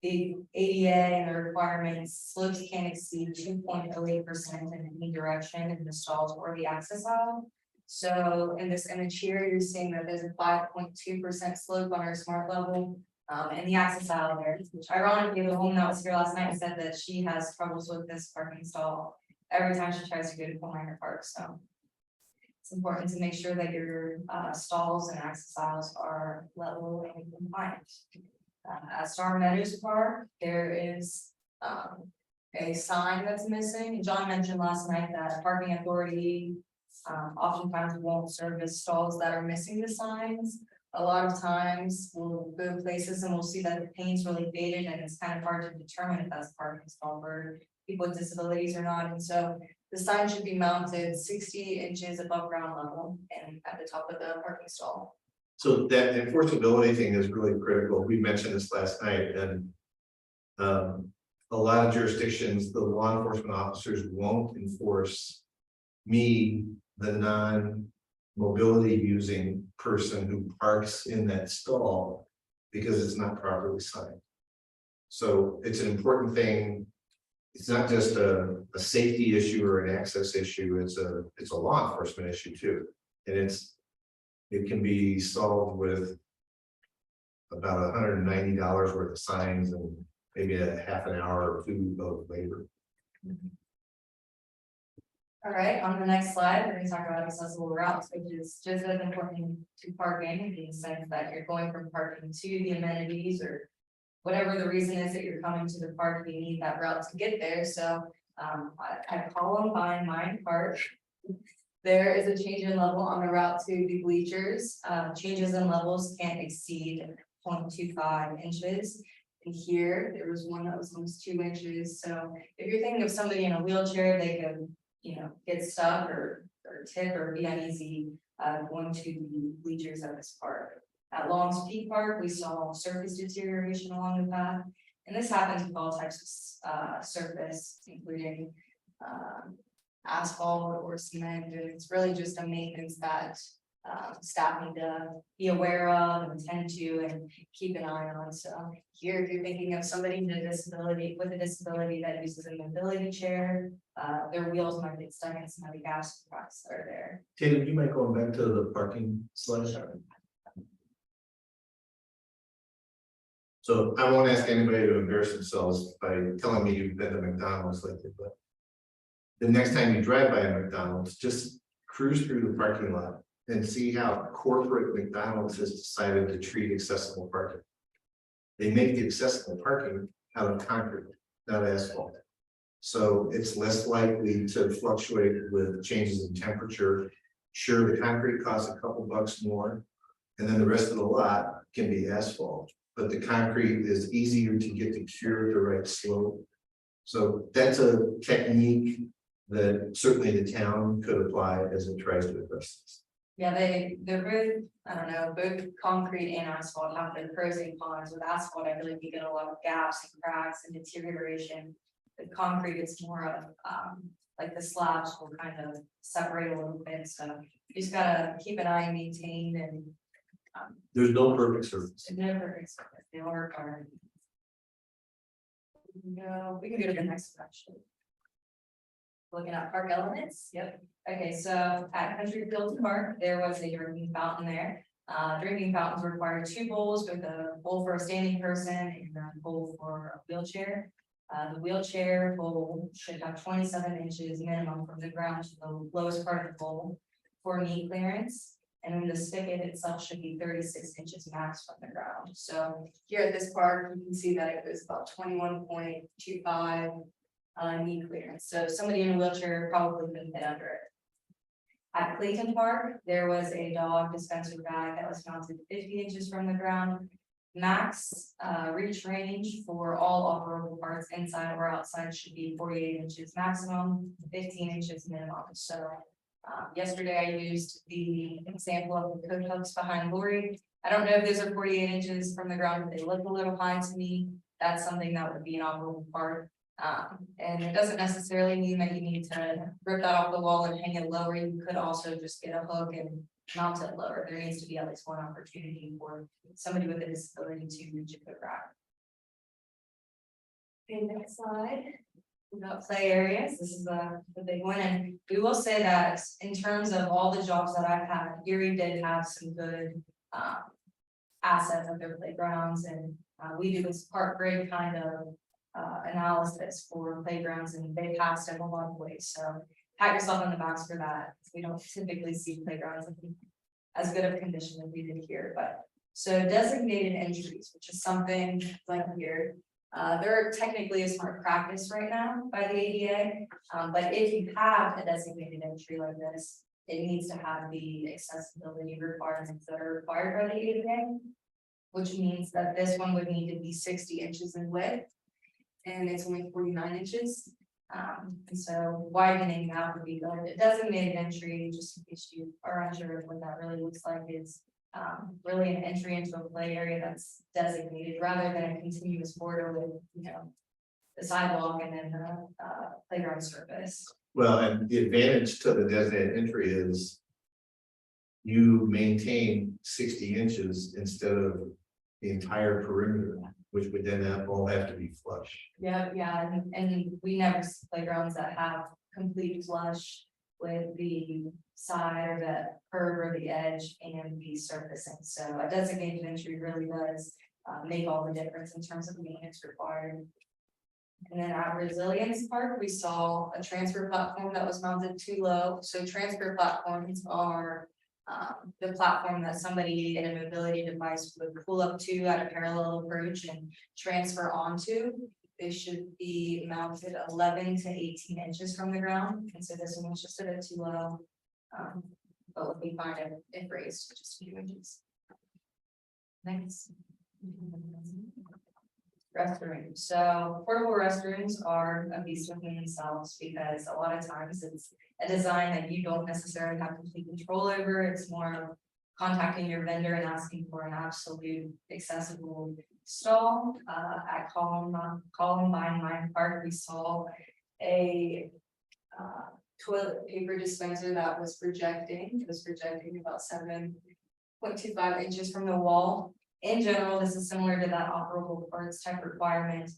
the ADA and the requirements. Slopes can't exceed 2.08% in any direction in the stalls or the access aisle. So in this image here, you're seeing that there's a 5.2% slope on our smart level. And the access aisle there, which ironically, the woman that was here last night said that she has troubles with this parking stall every time she tries to go to Coal Miner Park. So it's important to make sure that your stalls and access aisles are level and compliant. At Star Meadows Park, there is a sign that's missing. John mentioned last night that parking authority oftentimes won't service stalls that are missing the signs. A lot of times we'll go places and we'll see that the paint's really faded and it's kind of hard to determine if that's a parking stall for people with disabilities or not. And so the sign should be mounted 60 inches above ground level and at the top of the parking stall. So that enforceability thing is really critical. We mentioned this last night, and a lot of jurisdictions, the law enforcement officers won't enforce me, the non-mobility using person who parks in that stall because it's not properly signed. So it's an important thing. It's not just a safety issue or an access issue. It's a law enforcement issue too, and it can be solved with about $190 worth of signs and maybe a half an hour or two of labor. All right, on the next slide, we're gonna talk about accessible routes, which is just as important to parking in the sense that you're going from parking to the amenities or. Whatever the reason is that you're coming to the park, you need that route to get there, so at Columbine Mine Park. There is a change in level on the route to the bleachers, changes in levels can't exceed 0.25 inches. And here, there was one that was almost 2 inches, so if you're thinking of somebody in a wheelchair, they could, get stuck or tip or be uneasy. Going to the bleachers at this park. At Long's Peak Park, we saw surface deterioration along the path. And this happens with all types of surface, including asphalt or cement, and it's really just a maintenance that staff need to be aware of and tend to and keep an eye on. So here, if you're thinking of somebody with a disability that uses a mobility chair, their wheels might get stuck in some of the gas rocks that are there. Tatum, you might go back to the parking slide. So I won't ask anybody to embarrass themselves by telling me you've been to McDonald's lately, but. The next time you drive by a McDonald's, just cruise through the parking lot and see how corporate McDonald's has decided to treat accessible parking. They make the accessible parking out of concrete, not asphalt. So it's less likely to fluctuate with changes in temperature. Sure, the concrete costs a couple bucks more, and then the rest of the lot can be asphalt. But the concrete is easier to get to cure the right slope. So that's a technique that certainly the town could apply as it tries to address this. Yeah, they're both, I don't know, both concrete and asphalt have their pros and cons. With asphalt, I feel like you get a lot of gaps and cracks and deterioration. The concrete is more of, like the slabs will kind of separate a little bit, so you just gotta keep an eye and maintain and. There's no perfect surface. Never expect they all work hard. No, we can go to the next question. Looking at park elements, yep, okay, so at Country Field Park, there was a drinking fountain there. Drinking fountains require 2 bowls with a bowl for a standing person and a bowl for a wheelchair. The wheelchair bowl should have 27 inches minimum from the ground to the lowest part of the bowl for knee clearance. And then the spigot itself should be 36 inches max from the ground. So here at this park, you can see that it was about 21.25 knee clearance. So somebody in a wheelchair probably couldn't fit under it. At Clayton Park, there was a dog dispenser bag that was mounted 50 inches from the ground. Max reach range for all operable parts inside or outside should be 48 inches maximum, 15 inches minimum. So yesterday I used the example of the coat hooks behind Lori. I don't know if those are 48 inches from the ground, but they look a little high to me. That's something that would be an operable part. And it doesn't necessarily mean that you need to rip that off the wall and hang it lower. You could also just get a hook and mount it lower. There needs to be at least one opportunity for somebody with a disability to reach a good rack. Okay, next slide. We've got play areas. This is the big one, and we will say that in terms of all the jobs that I've had, Erie did have some good assets at their playgrounds, and we do this park grade kind of analysis for playgrounds, and they passed in a lot of ways. So pat yourself on the back for that. We don't typically see playgrounds in as good of condition as we did here, but so designated entries, which is something like here. They're technically a smart practice right now by the ADA, but if you have a designated entry like this, it needs to have the accessibility requirements that are required by the ADA, which means that this one would need to be 60 inches in width, and it's only 49 inches. And so widening that would be good. A designated entry, just in case you are unsure of what that really looks like, is really an entry into a play area that's designated rather than a continuous border with, the sidewalk and then the playground surface. Well, and the advantage to the designated entry is you maintain 60 inches instead of the entire perimeter, which would then all have to be flush. Yeah, and we never see playgrounds that have complete flush with the side or the curve or the edge and the surfacing. So a designated entry really does make all the difference in terms of maintenance required. And then at Resilience Park, we saw a transfer platform that was mounted too low. So transfer platforms are the platform that somebody in a mobility device would pull up to at a parallel approach and transfer onto. They should be mounted 11 to 18 inches from the ground, and so this one was just a bit too low. But would be fine if raised just a few inches. Next. Restrooms, so portable restrooms are a beast within themselves, because a lot of times it's a design that you don't necessarily have complete control over. It's more contacting your vendor and asking for an absolute accessible stall. At Columbine Mine Park, we saw a toilet paper dispenser that was projecting. It was projecting about 7.25 inches from the wall. In general, this is similar to that operable parts type requirement.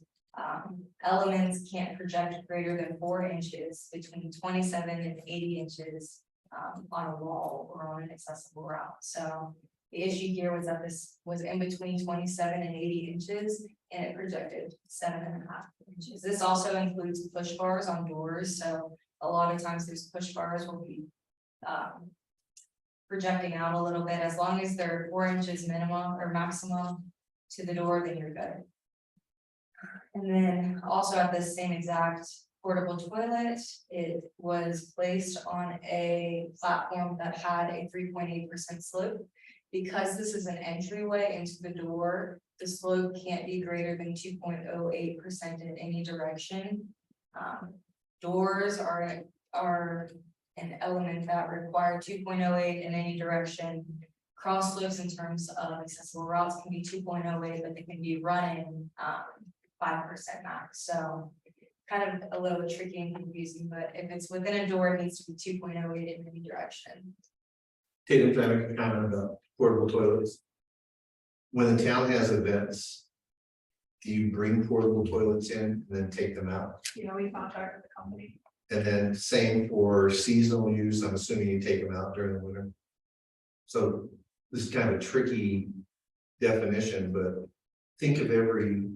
Elements can't project greater than 4 inches between 27 and 80 inches on a wall or on an accessible route. So the issue here was that this was in between 27 and 80 inches, and it projected 7.5 inches. This also includes push bars on doors. So a lot of times those push bars will be projecting out a little bit. As long as they're 4 inches minimum or maximum to the door, then you're good. And then also at this same exact portable toilet, it was placed on a platform that had a 3.8% slope. Because this is an entryway into the door, the slope can't be greater than 2.08% in any direction. Doors are an element that require 2.08 in any direction. Cross slopes in terms of accessible routes can be 2.08, but they can be running 5% max. So kind of a little tricky and confusing, but if it's within a door, it needs to be 2.08 in any direction. Tatum, can I make a comment about portable toilets? When the town has events, do you bring portable toilets in and then take them out? You know, we contract with the company. And then same for seasonal use, I'm assuming you take them out during the winter. So this is kind of a tricky definition, but think of every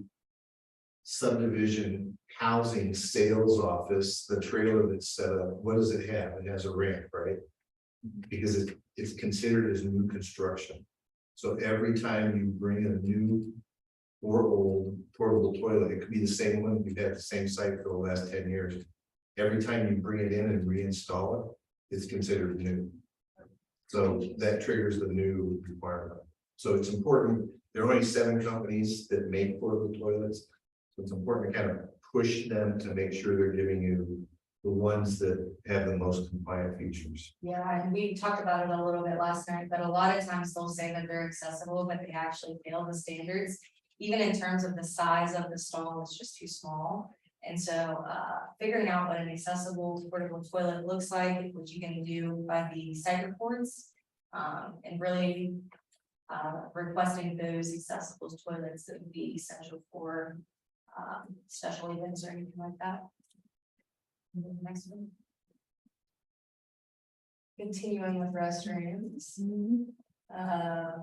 subdivision housing sales office, the trailer that's set up, what does it have? It has a ramp, right? Because it's considered as new construction. So every time you bring in a new or old portable toilet, it could be the same one, you've had the same site for the last 10 years. Every time you bring it in and reinstall it, it's considered new. So that triggers the new requirement. So it's important, there are only 7 companies that make portable toilets. So it's important to kind of push them to make sure they're giving you the ones that have the most compliant features. Yeah, and we talked about it a little bit last night, but a lot of times they'll say that they're accessible, but they actually fail the standards. Even in terms of the size of the stall, it's just too small. And so figuring out what an accessible portable toilet looks like, what you can do by the site reports, and really requesting those accessible toilets that would be essential for special events or anything like that. And then the next one. Continuing with restrooms.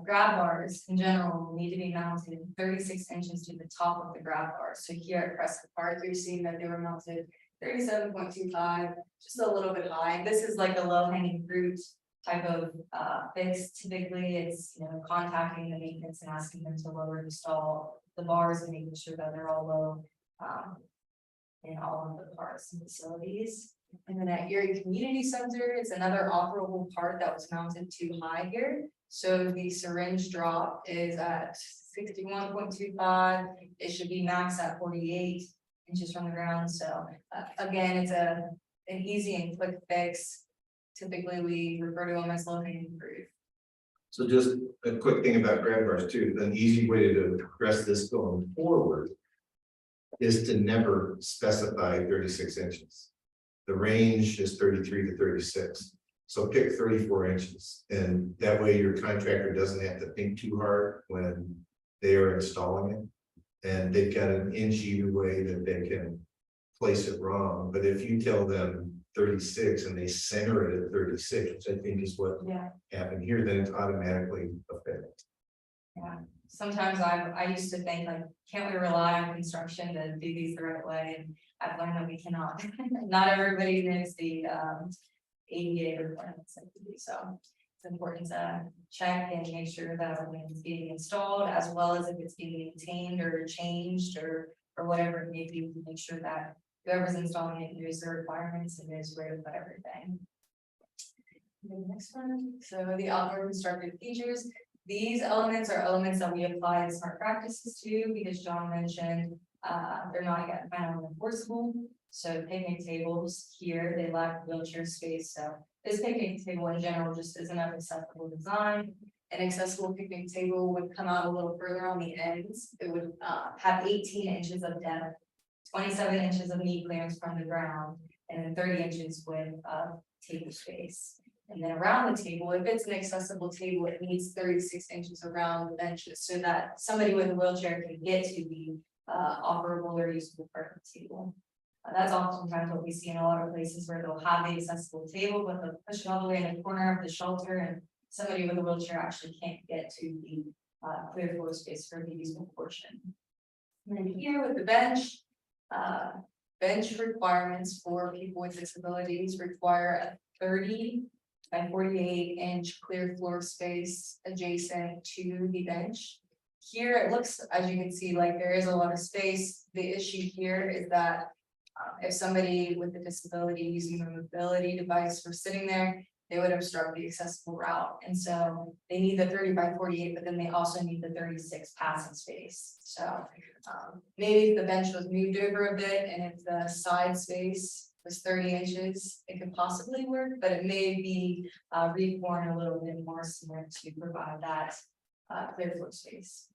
Grab bars in general need to be mounted 36 inches to the top of the grab bar. So here at Prescott Park, you're seeing that they were mounted 37.25, just a little bit high. This is like a low hanging fruit type of fix. Typically, it's contacting the maintenance and asking them to lower the bars and making sure that they're all low in all of the parks and facilities. And then at Erie Community Center, it's another operable part that was mounted too high here. So the syringe drop is at 61.25. It should be max at 48 inches from the ground. So again, it's an easy and quick fix. Typically, we refer to them as low hanging fruit. So just a quick thing about grab bars too, an easy way to address this going forward is to never specify 36 inches. The range is 33 to 36. So pick 34 inches, and that way your contractor doesn't have to think too hard when they are installing it. And they've got an inch either way that they can place it wrong. But if you tell them 36 and they center it at 36, which I think is what happened here, then it's automatically a fit. Yeah, sometimes I used to think like, can't we rely on construction to do these the right way? And I've learned that we cannot. Not everybody knows the ADA requirements that we do, so. It's important to check and make sure that when it's being installed, as well as if it's being maintained or changed or whatever it may be, to make sure that whoever's installing it knows the requirements and knows where to put everything. The next one, so the outdoor constructed features. These elements are elements that we apply in smart practices to, because John mentioned, they're not yet finally enforceable. So picnic tables here, they lack wheelchair space, so this picnic table in general just isn't an acceptable design. An accessible picnic table would come out a little further on the ends. It would have 18 inches of depth, 27 inches of knee clearance from the ground, and then 30 inches width of table space. And then around the table, if it's an accessible table, it needs 36 inches around the benches so that somebody with a wheelchair can get to the operable or usable part of the table. That's oftentimes what we see in a lot of places where they'll have the accessible table, but they'll push it all the way in the corner of the shelter, and somebody with a wheelchair actually can't get to the clear floor space for the usable portion. And then here with the bench requirements for people with disabilities require a 30 by 48 inch clear floor space adjacent to the bench. Here it looks, as you can see, like there is a lot of space. The issue here is that if somebody with a disability using a mobility device were sitting there, they would obstruct the accessible route. And so they need the 30 by 48, but then they also need the 36 passing space. So maybe if the bench was moved over a bit and if the side space was 30 inches, it could possibly work, but it may be reformed a little bit more similar to provide that clear floor space.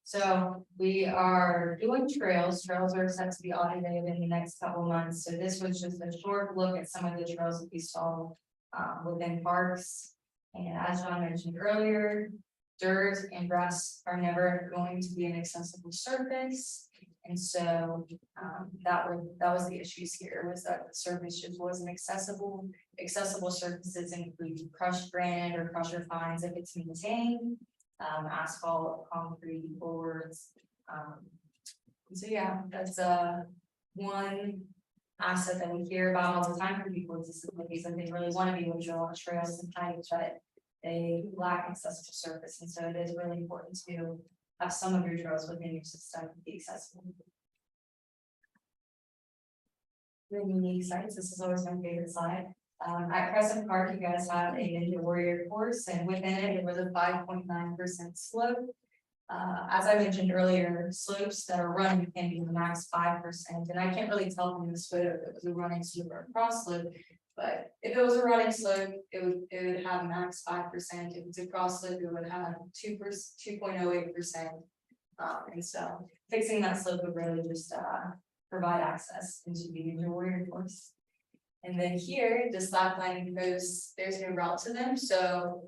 So we are doing trails. Trails are set to be audited in the next couple of months. So this was just a short look at some of the trails that we saw within parks. And as John mentioned earlier, dirt and grass are never going to be an accessible surface. And so that was the issues here, was that the surface just wasn't accessible. Accessible surfaces include crushed granite or crusher fines if it's maintained. Asphalt, concrete, boards. So yeah, that's one asset that we hear about all the time from people with disabilities, and they really want to be able to draw trails and hikes, but they lack accessible surface, and so it is really important to have some of your trails within your system be accessible. The unique sites, this is always my favorite slide. At Crescent Park, you guys have a Ninja Warrior course, and within it was a 5.9% slope. As I mentioned earlier, slopes that are running can be max 5%, and I can't really tell from this photo if it was a running slope or a cross slope. But if it was a running slope, it would have max 5%. If it's a cross slope, it would have 2.08%. And so fixing that slope would really just provide access into the Ninja Warrior course. And then here, the slacklining posts, there's no route to them. So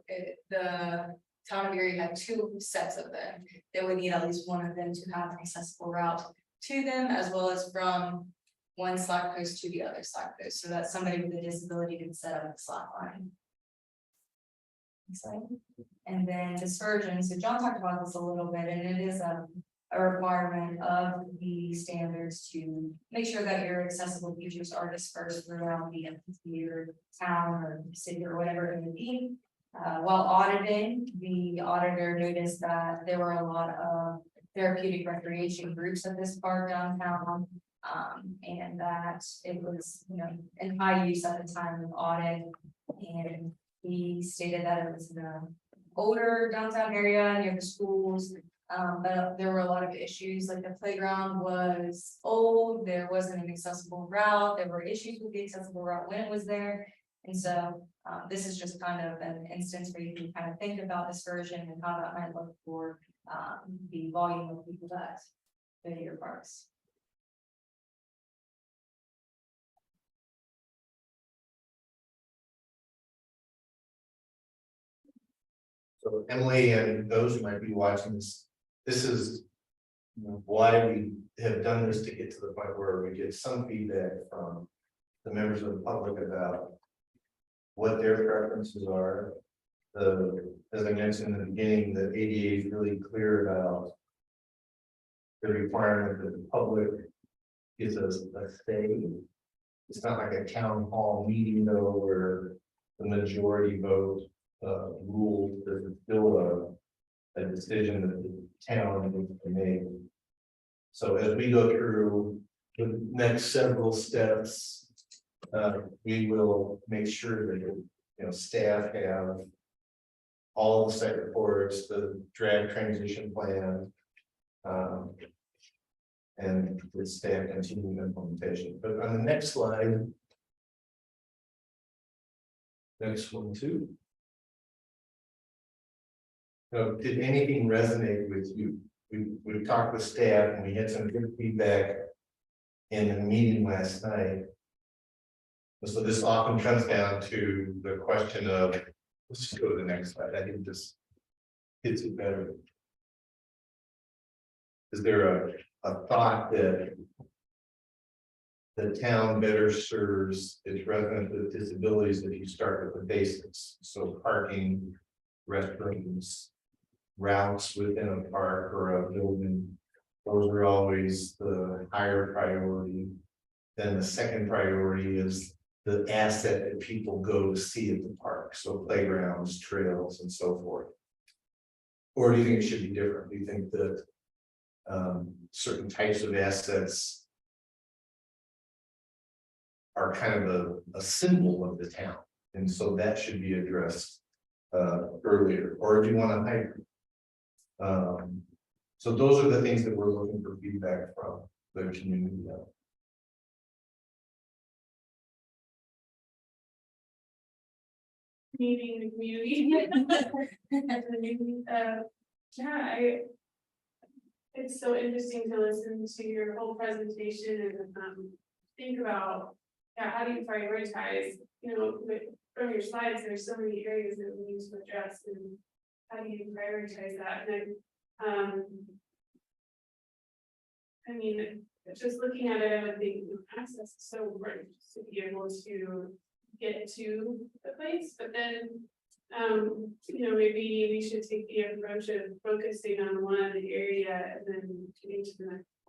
the town of Erie had 2 sets of them. They would need at least one of them to have an accessible route to them, as well as from one slack post to the other slack post, so that somebody with a disability could set up a slack line. And then dispersion. So John talked about this a little bit, and it is a requirement of the standards to make sure that your accessible features are dispersed throughout the entity or town or city or whatever it may be. While auditing, the auditor noticed that there were a lot of therapeutic recreation groups at this park downtown. And that it was, in high use at the time of audit. And he stated that it was in an older downtown area near the schools. But there were a lot of issues, like the playground was old, there wasn't an accessible route, there were issues with the accessible route when it was there. And so this is just kind of an instance where you can kind of think about dispersion and how that might look for the volume of people that go to your parks. So Emily and those who might be watching this is why we have done this, to get to the point where we get some feedback from the members of the public about what their preferences are, as I mentioned in the beginning, the ADA is really clear about. The requirement that the public gives us a say. It's not like a town hall meeting though, where the majority vote rules, there's still a decision that the town needs to make. So as we go through the next several steps, we will make sure that, staff have all the site reports, the draft transition plan, and the staff continuing implementation. But on the next slide, next one too. Did anything resonate with you? We talked with staff and we had some good feedback in the meeting last night. So this often comes down to the question of, let's just go to the next slide. I think this hits it better. Is there a thought that the town better serves its residents with disabilities if you start with the basics? So parking, restrooms, routes within a park or a building, those are always the higher priority. Then the second priority is the asset that people go to see at the park, so playgrounds, trails, and so forth. Or do you think it should be different? Do you think that certain types of assets are kind of a symbol of the town, and so that should be addressed earlier, or do you want to hire? So those are the things that we're looking for feedback from the community. Meeting the community. It's so interesting to listen to your whole presentation and think about, how do you prioritize, from your slides, there's so many areas that we need to address, and how do you prioritize that? And I mean, just looking at it, I would think access is so important to be able to get to the place, but then maybe we should take the approach of focusing on one area and then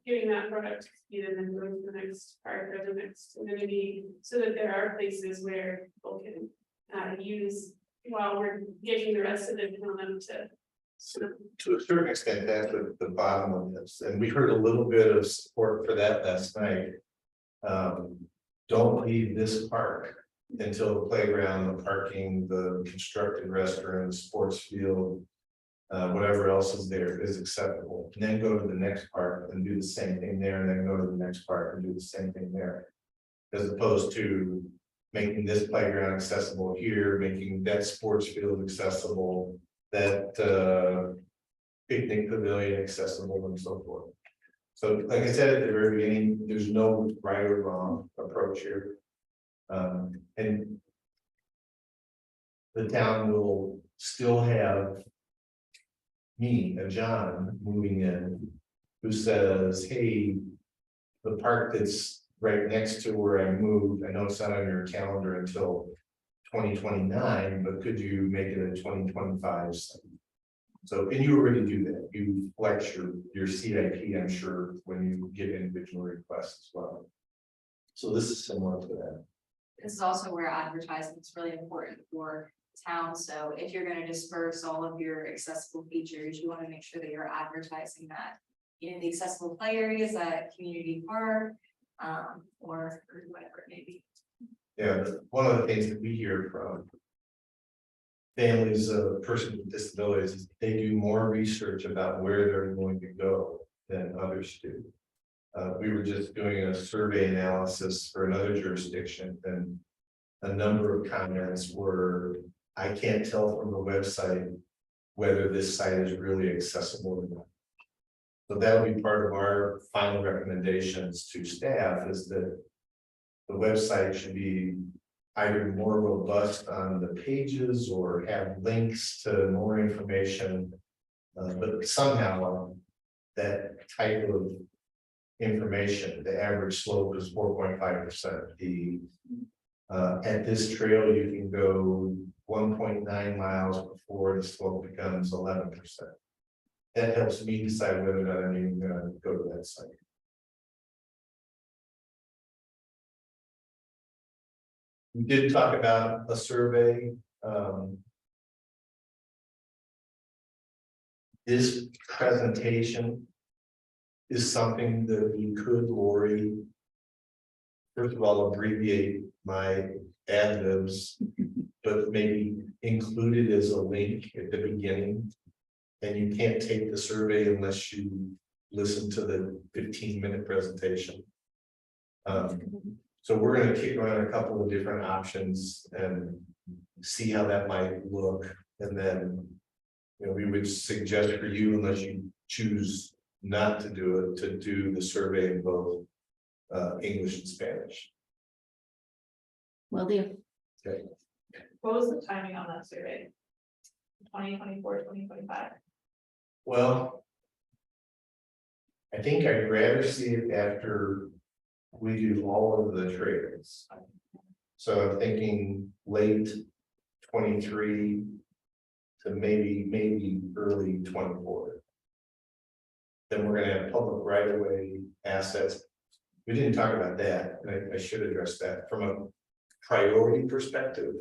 getting that product to speed and then going to the next part or the next community, so that there are places where people can use while we're getting the rest of the town to. So to a certain extent, that's at the bottom of this, and we heard a little bit of support for that last night. Don't leave this park until the playground, the parking, the constructed restaurant, sports field, whatever else is there is acceptable. And then go to the next park and do the same thing there, and then go to the next park and do the same thing there. As opposed to making this playground accessible here, making that sports field accessible, that picnic pavilion accessible, and so forth. So like I said at the very beginning, there's no right or wrong approach here. And the town will still have me, a John, moving in, who says, hey, the park that's right next to where I moved, I know it's not on your calendar until 2029, but could you make it a 2025 site? So, and you already do that. You flex your CIP, I'm sure, when you get individual requests as well. So this is similar to that. This is also where advertising is really important for town. So if you're going to disperse all of your accessible features, you want to make sure that you're advertising that in the accessible play areas at community park, or whatever it may be. Yeah, one of the things that we hear from families of persons with disabilities is they do more research about where they're going to go than others do. We were just doing a survey analysis for another jurisdiction, and a number of comments were, I can't tell from the website whether this site is really accessible or not. So that'll be part of our final recommendations to staff, is that the website should be either more robust on the pages or have links to more information. But somehow that type of information, the average slope is 4.5%. At this trail, you can go 1.9 miles before the slope becomes 11%. That helps me decide whether or not I'm even gonna go to that site. We did talk about a survey. This presentation is something that we could, Lori. First of all, abbreviate my ad libs, but maybe include it as a link at the beginning. And you can't take the survey unless you listen to the 15-minute presentation. So we're going to kick around a couple of different options and see how that might look. And then, you know, we would suggest for you, unless you choose not to do it, to do the survey in both English and Spanish. Will do. Okay. What was the timing on that survey? 2024, 2025. Well, I think I'd rather see it after we do all of the trails. So I'm thinking late 23 to maybe early 24. Then we're gonna have public right of way assets. We didn't talk about that, and I should address that from a priority perspective.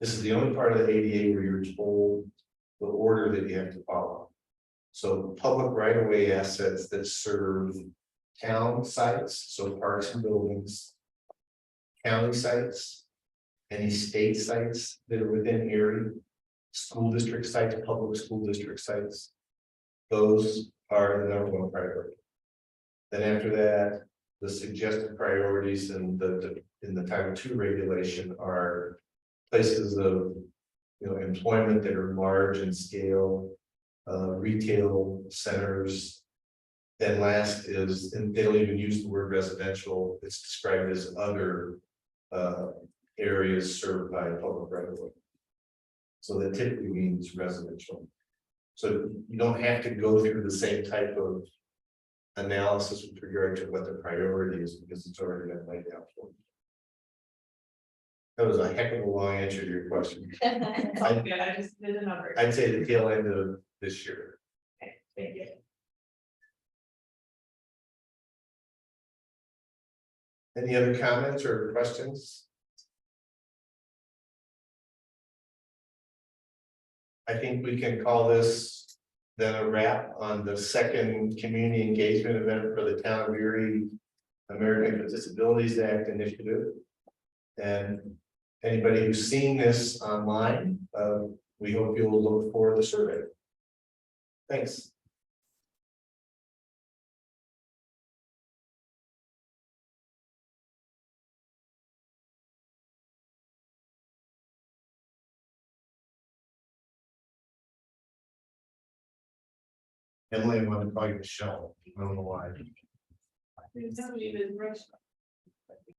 This is the only part of the ADA where you're told the order that you have to follow. So public right of way assets that serve town sites, so parks and buildings, county sites, any state sites that are within Erie, school district sites, public school district sites. Those are the number one priority. Then after that, the suggested priorities in the Title II regulation are places of, you know, employment that are large in scale, retail centers. Then last is, and they don't even use the word residential, it's described as other areas served by public right of way. So that typically means residential. So you don't have to go through the same type of analysis with regard to what the priority is, because it's already been laid out for you. That was a heck of a long answer to your question. It's all good, I just did the numbers. I'd say the tail end of this year. Okay, thank you. Any other comments or questions? I think we can call this then a wrap on the second community engagement event for the Town of Erie American with Disabilities Act initiative. And anybody who's seen this online, we hope you'll look for the survey. Thanks. Emily, I want to call you Michelle. I don't know why. We don't even rush.